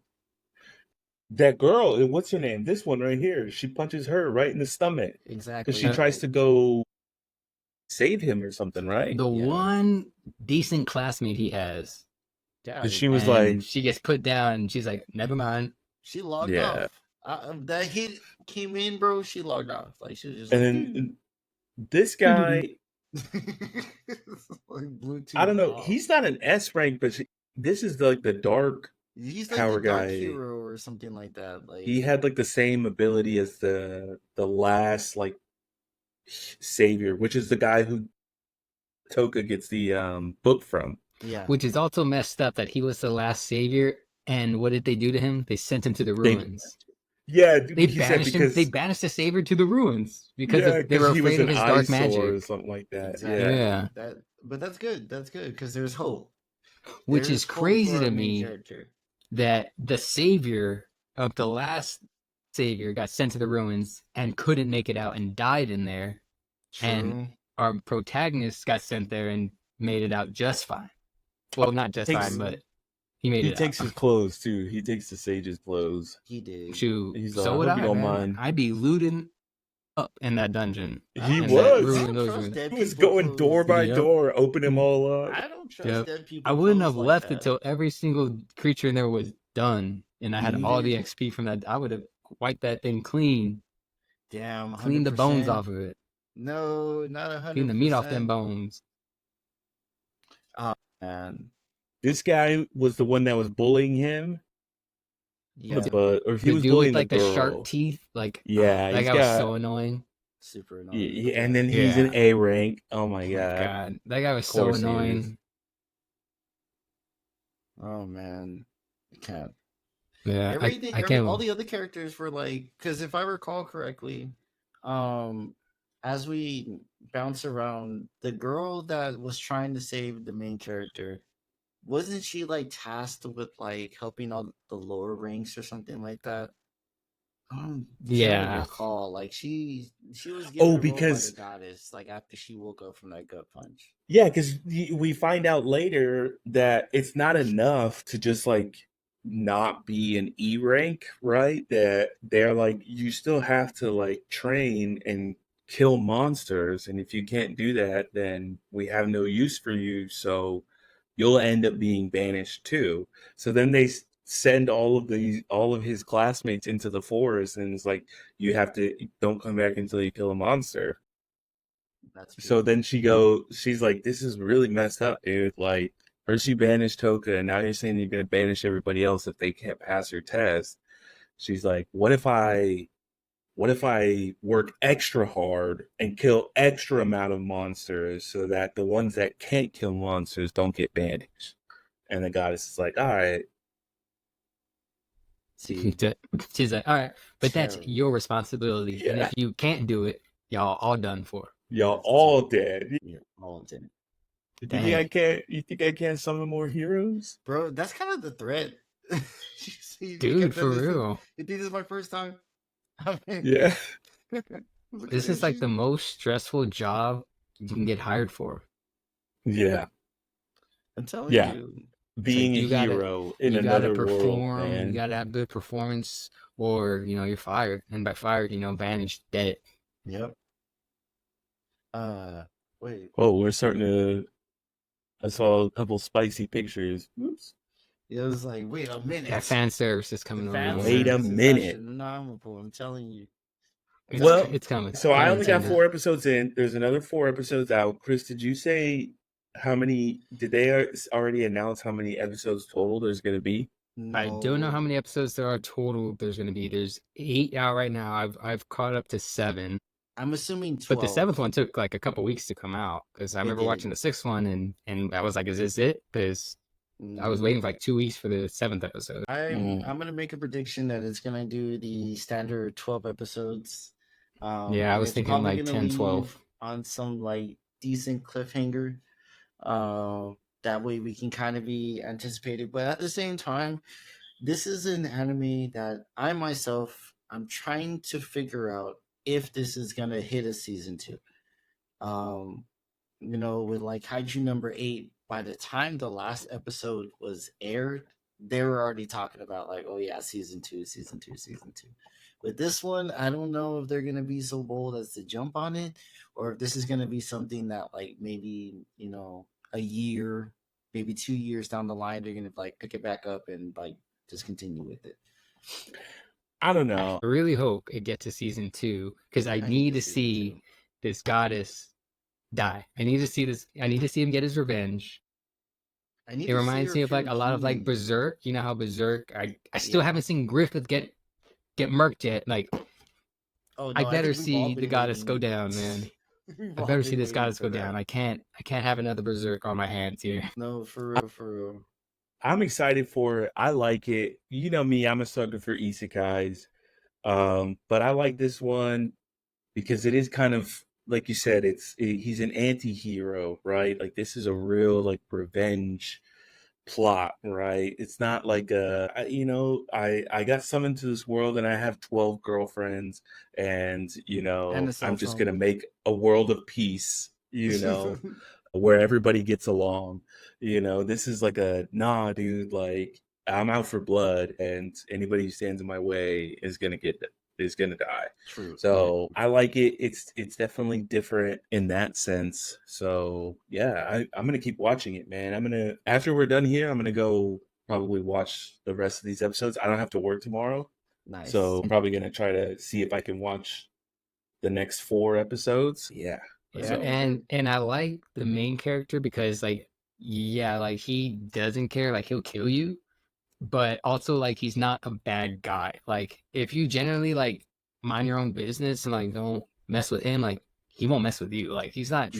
that girl, what's her name? This one right here. She punches her right in the stomach Exactly. because she tries to go save him or something, right? The Yeah. one decent classmate he has. Because she was And like, she gets put down, and she's like, never mind. She logged Yeah. off. That hit came in, bro. She logged off. Like she was just. and like, then this guy, like Bluetooth I don't know, off. he's not an S rank, but this is like the dark. He's like power the dark guy. hero or something like that. Like He had like the same ability as the last like savior, which is the guy who Toka gets the book from. yeah. Which is also messed up that he was the last savior. And what did they do to him? They sent him to the ruins. Yeah, They he said banished him. because They banished the savior to the ruins because yeah, they were 'cause he was afraid of an his dark eyesore magic. or something like that. Exactly. Yeah. Yeah. But that's good. That's good because there's hope. Which There's is hope crazy for to our main me character. that the savior of the last savior got sent to the ruins and couldn't make it out and died in there. And True. our protagonist got sent there and made it out just fine. Well, not just Takes- fine, but he made He it takes out. his clothes too. He takes the sage's clothes. He did. Shoot, He's so like, would I hope I, you don't man. mind. I'd be looting up in that dungeon. He And was. that ruin, I don't those trust ruins. dead He was people going clothes. door by Yep. door, open them all up. I don't trust Yep. dead people. I wouldn't clothes have like left that. until every single creature in there was done, and I had You all did? the XP from that. I would have wiped that thing clean, Damn. clean the bones 100%. off of it, No, not 100%. clean the meat off them bones. Man. This guy was the one that was bullying him. Yeah. But or he The was dude bullying with like the the girl. sharp teeth, like Yeah, that he's guy was got- so annoying. Super annoying. Yeah, and then he's Yeah. an A rank. Oh my Oh my god. God, that guy was Of so course he is. annoying. Oh man, I can't. Yeah, Everything, I can't. all the other characters were like, because if I recall correctly, as we bounce around, the girl that was trying to save the main character, wasn't she like tasked with like helping out the lower ranks or something like that? Yeah. Can't recall. Like she was given Oh, a role by because- the goddess, like after she woke up from that gut punch. Yeah, because we find out later that it's not enough to just like not be an E rank, right? That they're like, you still have to like train and kill monsters, and if you can't do that, then we have no use for you. So you'll end up being banished too. So then they send all of his classmates into the forest, and it's like, you have to don't come back until you kill a monster. That's true. So then she's like, this is really messed up, dude. Like, first you banished Toka, and now you're saying you're gonna banish everybody else if they can't pass your test. She's like, what if I work extra hard and kill extra amount of monsters so that the ones that can't kill monsters don't get banished? And the goddess is like, all right. See, She's like, all right, but that's Cherry. your responsibility. And Yeah. if you can't do it, y'all all done for. Y'all all dead. Yeah, all dead. You think I can't summon more heroes? Bro, that's kind of the threat. Dude, for real. You think this is my first time? I mean, Yeah. This is like the most stressful job you can get hired for. Yeah. I'm telling Yeah. you. Being you a gotta- hero in You another gotta perform, world, man. you gotta have good performance, or you're fired. And by fired, banished, dead. Yep. Wait. Oh, we're starting to. I saw a couple spicy pictures. Oops. It was like, wait a minute. That fan service is coming Fan over. Wait a service is minute. astronomical, I'm telling you. Well, It's coming. So I only got intended. 4 episodes in. There's another 4 episodes out. Chris, did you say how many? Did they already announce how many episodes total there's going to be? I don't know how many episodes there are total. There's going to be. There's 8 out right now. I've caught up to 7. I'm assuming 12. But the 7th one took like a couple weeks to come out because I remember did. watching the 6th one and I was like, is this it? Because I was waiting for like 2 weeks for the 7th episode. I'm gonna make a prediction that it's gonna do the standard 12 episodes. Yeah, I was it's thinking probably like gonna 10, leave 12. on some like decent cliffhanger. That way we can kind of be anticipated. But at the same time, this is an anime that I'm trying to figure out if this is gonna hit a season 2. With like Kaiju number 8, by the time the last episode was aired, they were already talking about like, oh yeah, season 2. With this one, I don't know if they're gonna be so bold as to jump on it, or if this is gonna be something that like maybe a year, maybe 2 years down the line, they're gonna like pick it back up and like just continue with it. I don't know. I really hope it gets to season 2 because I need to see this goddess die. I need to see this. I need to see him get his revenge. It reminds me of like a lot of like Berserk. You know how Berserk? I still haven't seen Griffith get murked yet. Like, I better see the goddess go down, man. I better see this goddess go down. I can't have another Berserk on my hands here. No, for real. I'm excited for it. I like it. You know me, I'm a sucker for isekais. But I like this one because it is kind of like you said, he's an anti-hero, right? Like, this is a real like revenge plot, right? It's not like I got summoned to this world and I have 12 girlfriends, and I'm just gonna make a world of peace, where everybody gets along. This is like nah, dude, like, I'm out for blood, and anybody who stands in my way is gonna die. True. So I like it. It's definitely different in that sense. So yeah, I'm gonna keep watching it, man. After we're done here, I'm gonna go probably watch the rest of these episodes. I don't have to work tomorrow. Nice. So I'm probably gonna try to see if I can watch the next 4 episodes. Yeah. Yeah, and I like the main character because like he doesn't care, like he'll kill you, but also like he's not a bad guy. Like, if you generally like mind your own business and like don't mess with him, like he won't mess with you. Like, he's not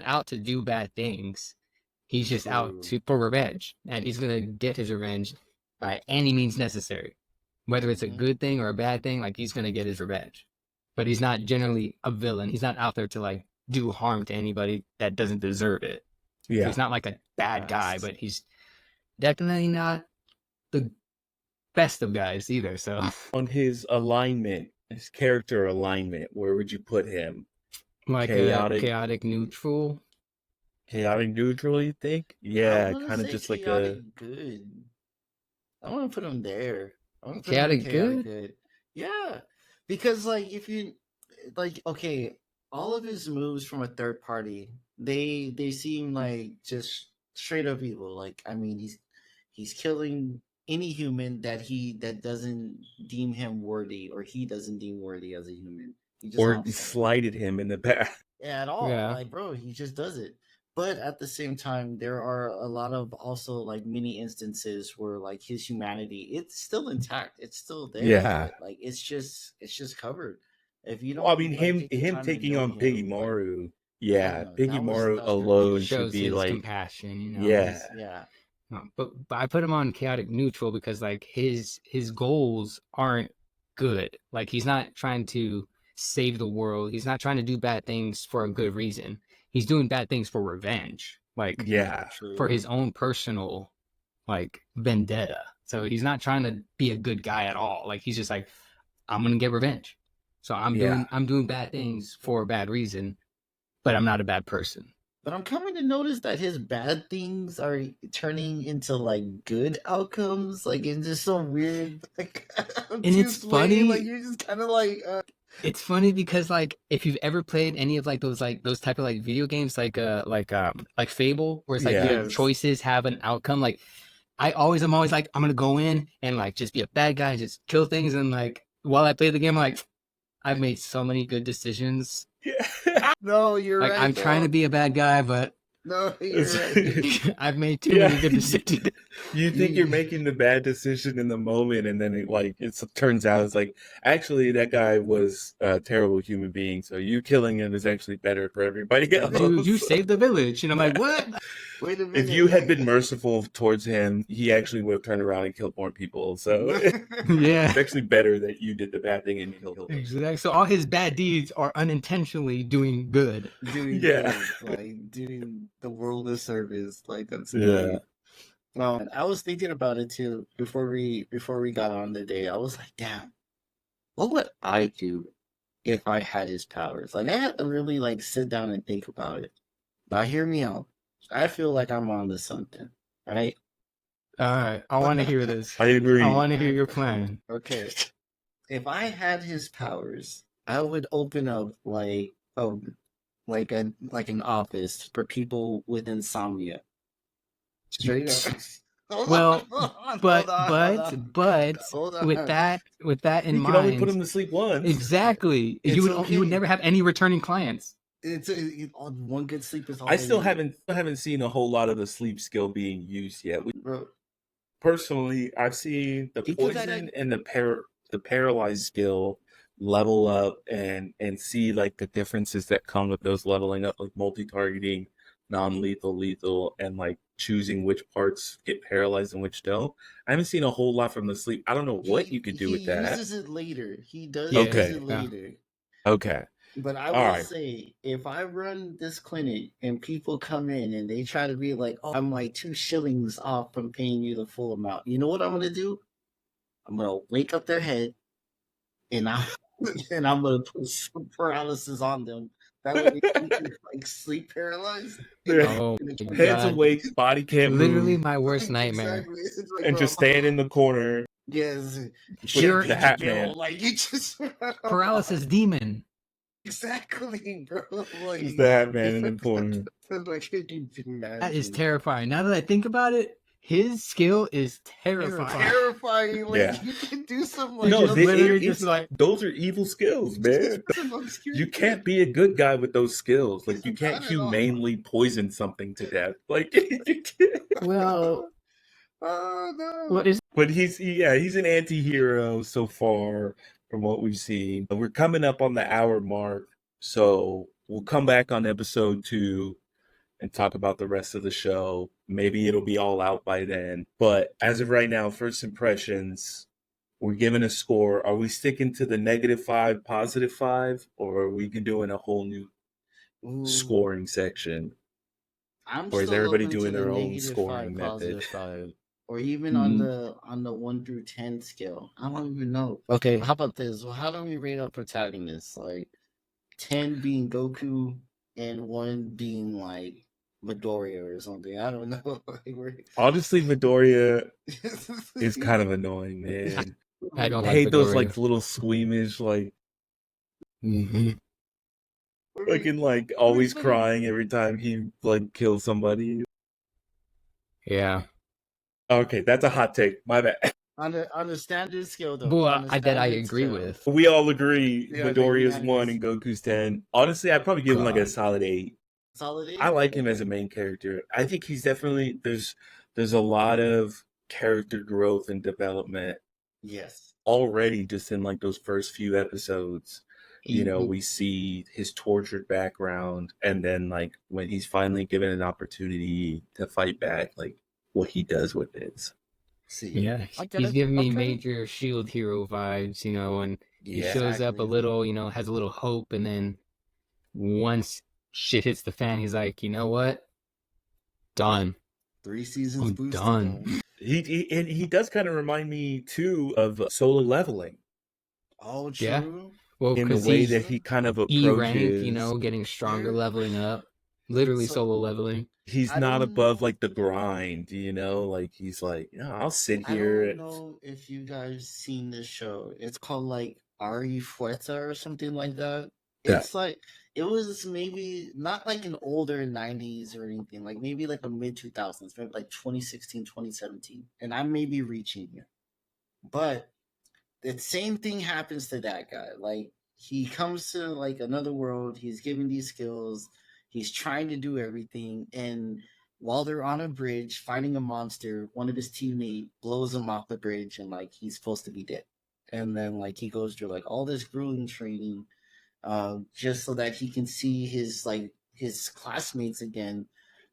out to do bad things. He's just out for revenge, and he's gonna get his revenge by any means necessary, whether it's a good thing or a bad thing. Like, he's gonna get his revenge, but he's not generally a villain. He's not out there to like do harm to anybody that doesn't deserve it. Yeah, he's not like a bad guy, but he's definitely not the best of guys either. So on his character alignment, where would you put him? Like chaotic neutral. Chaotic neutral, you think? Yeah, kind of just like good. I want to put him there. I want to put him in Chaotic chaotic good? good. Yeah, because like if you like, okay, all of his moves from a third party, they seem like just straight up evil. Like I mean, he's killing any human that doesn't deem him worthy, or he doesn't deem worthy as a human. He just Or hops on. slighted him in the past. Yeah, at all. Yeah. Like, bro, he just does it. But at the same time, there are a lot of also like many instances where like his humanity, it's still intact. It's still there. Yeah. But, like it's just covered. If you Well, I don't mean, like him take the him time to taking know on Piggy him, like Maru, yeah, yeah, no, Piggy Maru that was great. alone should Shows be his like, compassion, you know. yeah, Yeah. But I put him on chaotic neutral because like his goals aren't good. Like he's not trying to save the world. He's not trying to do bad things for a good reason. He's doing bad things for revenge, like yeah, for his True. own personal like vendetta. So he's not trying to be a good guy at all. Like he's just like, I'm gonna get revenge. So yeah, I'm doing bad things for a bad reason, but I'm not a bad person. But I'm coming to notice that his bad things are turning into like good outcomes, like in just some weird, like And it's obtuse way. funny. Like you're just kind of like, It's funny because like if you've ever played any of like those type of like video games like Fable, where it's like yeah, your yes, choices have an outcome. Like I'm always like I'm gonna go in and like just be a bad guy, just kill things, and like while I play the game, I'm like I've made so many good decisions. yeah. no, you're Like right I'm trying to though. be a bad guy, but No, you're right. I've made too Yeah, many good decisions. you think you're making the bad decision in the moment, and then it turns out it's like actually that guy was a terrible human being. So you killing him is actually better for everybody Dude, you else. saved the village, and I'm like, what? Wait a If minute. you had been merciful towards him, he actually would have turned around and killed more people. So Yeah. it's actually better that you did the bad thing and you killed him. Exactly. So all his bad deeds are unintentionally doing good. Doing Yeah, good, like doing the world a service, like that's yeah, great. No, I was thinking about it too before we got on today. I was like, damn, what would I do if I had his powers? Like I had to really like sit down and think about it. Now hear me out. I feel like I'm on to something, right? All right. I want to hear this. I I agree. want to hear your plan. Okay. If I had his powers, I would open up like an office for people with insomnia. Straight up. Well, but Hold with on. that in You can only put him mind, to sleep once. exactly. It's You would okay. never have any returning clients. One good sleep is all I they still need. haven't seen a whole lot of the sleep skill being used yet. Bro, Personally, I've seen the people that poison and the paralyzed skill level up and see like the differences that come with those leveling up, like multi-targeting, non-lethal, lethal, and like choosing which parts get paralyzed and which don't. I haven't seen a whole lot from the sleep. I don't know what you could do he with that. uses it later. He does Yeah. use Okay, it Yeah. later. okay, But I all will right. say, if I run this clinic and people come in and they try to be like, "Oh, I'm like 2 shillings off from paying you the full amount," you know what I'm gonna do? I'm gonna wake up their head and I and I'm gonna put some paralysis on them. That way they can like sleep paralyzed. Yeah. Oh my Heads god. awake, body can't Literally move, my worst nightmare. Exactly. It's like, and bro, just stand in the corner yes, with Pure the Hat Man. Bill, like you just paralysis demon. exactly, bro. Like, Just the Hat Man in the corner. like you can That is imagine. terrifying. Now that I think about it, his skill is terrifying. Terrifying. Like Yeah. you can do some like No, No, just they, literally it's, just like those are evil skills, man. some obscure You can't be a good guy with those skills. Like you can't Not at all. humanely poison something to death. Like, well, Oh no. what is but he's an anti-hero so far from what we've seen. We're coming up on the hour mark, so we'll come back on episode 2 and talk about the rest of the show. Maybe it'll be all out by then. But as of right now, first impressions, we're giving a score. Are we sticking to the -5, +5, or are we doing a whole new Ooh, scoring section? I'm Or is still everybody open to doing the their own -5, scoring method? +5, or even Mhm. on the 1 through 10 scale. I don't even know. Okay, how about this? Well, how do we rate our protagonists? Like 10 being Goku and 1 being like Midoriya or something. I don't know. Honestly, Midoriya is kind of annoying, man. I don't I like hate those Midoriya. little squeamish, Mm-hmm. always crying every time he kills somebody. Yeah. Okay, that's a hot take. My bad. On a standard scale, though. Well, On a I standard agree scale. with. We all agree Yeah, the Midoriya's 1 unanimous and Goku's 10. Honestly, I'd probably give him a God. solid 8. solid I 8. like him as a main character. I think he's definitely there's a lot of character growth and development Yes. already just in those first few episodes. Mhm. We see his tortured background, and then when he's finally given an opportunity to fight back, what he does with it. See. Yeah, he's giving me major Shield hero vibes, and he shows up a little, has a little hope, and then once shit hits the fan, he's like, you know what? Done. 3 seasons I'm boosted. done. He does kind of remind me too of Solo Leveling Oh, true. Yeah. Well, in the because way he's that he kind of E rank, approaches. getting stronger, leveling up, literally solo leveling. He's I not don't above know. the grind, he's I'll sit I here. don't know if you guys seen this show. It's called Ari Fuerza or something like that. Yeah. It's it was maybe not an older 90s or anything, maybe a mid 2000s, maybe 2016, 2017. And I may be reaching here. But the same thing happens to that guy. He comes to another world, he's given these skills, he's trying to do everything, and while they're on a bridge fighting a monster, one of his teammates blows him off the bridge, and he's supposed to be dead. And then he goes through all this grueling training, just so that he can see his classmates again.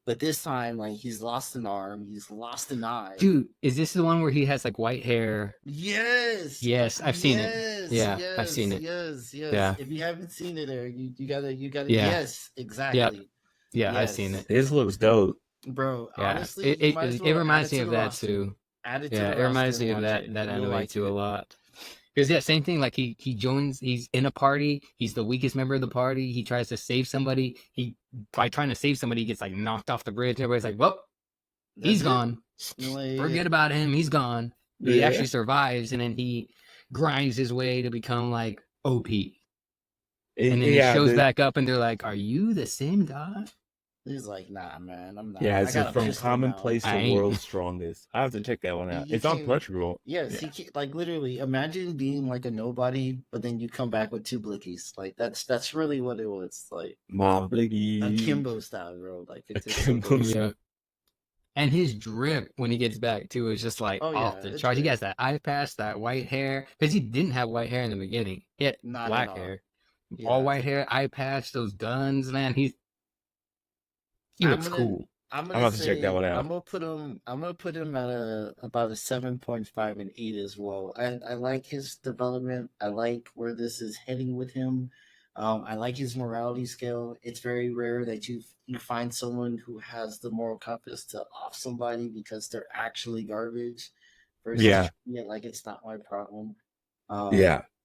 But this time, he's lost an arm, he's lost an eye. Dude, is this the one where he has white hair? Yes. Yes, I've seen it. Yeah, yes, I've seen it. Yes. Yeah. If you haven't seen it, Eric, you gotta. Yeah. Yes, exactly. Yep. Yeah, I've Yes. seen it. This looks dope. Bro, Yeah. honestly, It reminds me of that too. Yeah, it reminds me of that anime too a lot. Because same thing. He joins. He's in a party. He's the weakest member of the party. He tries to save somebody. By trying to save somebody, he gets knocked off the bridge. Everybody's like, "Well, he's gone. Forget about him. He's gone." But he actually survives, and then he grinds his way to become OP. And then he shows back up, and they're like, "Are you the same guy?" He's like, "Nah, man, I'm not." Yeah, it's from commonplace to world's strongest. I have to check that one out. It's on Crunchyroll. Yes, he literally imagine being a nobody, but then you come back with 2 blickies. That's really what it was My blickies. a Kimbo style, bro. It's Kimbo. Yeah. And his drip when he gets back too is just off the chart. He has that eye patch, that white hair, because he didn't have white hair in the beginning. He had black hair, all white hair, eye patch, those guns, man. He looks cool. I'm gonna have to check that one out. I'm gonna put him at about a 7.5 and 8 as well. I like his development. I like where this is heading with him. I like his morality scale. It's very rare that you find someone who has the moral compass to off somebody because they're actually garbage. Versus, it's not my problem.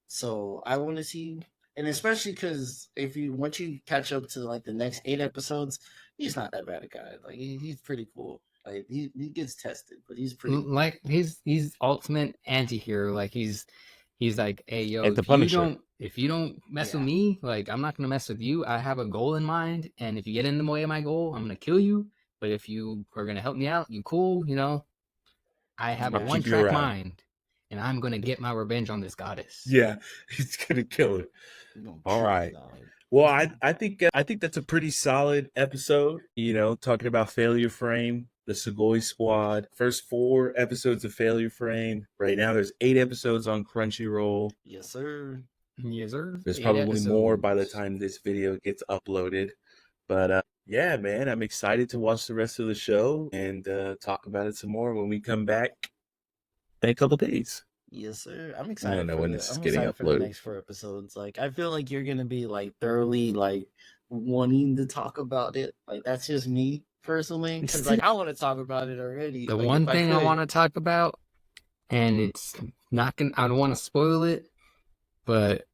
So I want to see, and especially because once you catch up to the next 8 episodes, he's not that bad a guy. He's pretty cool. He gets tested, but he's pretty cool. He's ultimate anti-hero. He's like, hey yo, if you don't mess with me, I'm not gonna mess with you. I have a goal in mind, and if you get in the way of my goal, I'm gonna kill you. But if you are gonna help me out, you cool, I have a one-track mind, and I'm gonna get my revenge on this goddess. Yeah, he's gonna kill her. All right. Well, I think that's a pretty solid episode. Talking about Failure Frame, the Sugoi Squad. First 4 episodes of Failure Frame. Right now, there's 8 episodes on Crunchyroll. Yes, sir. Yes, sir. There's probably more by the time this video gets uploaded. But yeah, man, I'm excited to watch the rest of the show and talk about it some more when we come back in a couple days. Yes, sir. I'm excited. I don't know when this is getting uploaded. For the next 4 episodes. I feel like you're gonna be thoroughly wanting to talk about it. That's just me personally, because I want to talk about it already. The one thing I want to talk about, and it's not gonna. I don't want to spoil it, but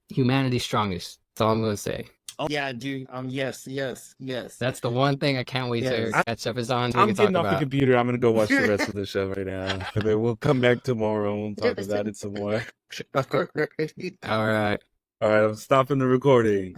humanity's strongest. That's all I'm gonna say. Oh yeah, dude. Yes. That's the one thing I can't wait to Yes. catch up is on. So we I'm can talk getting off the about. computer. I'm gonna go watch the rest of the show right now. And then we'll come back tomorrow and talk about it some more. All right. All right, I'm stopping the recording.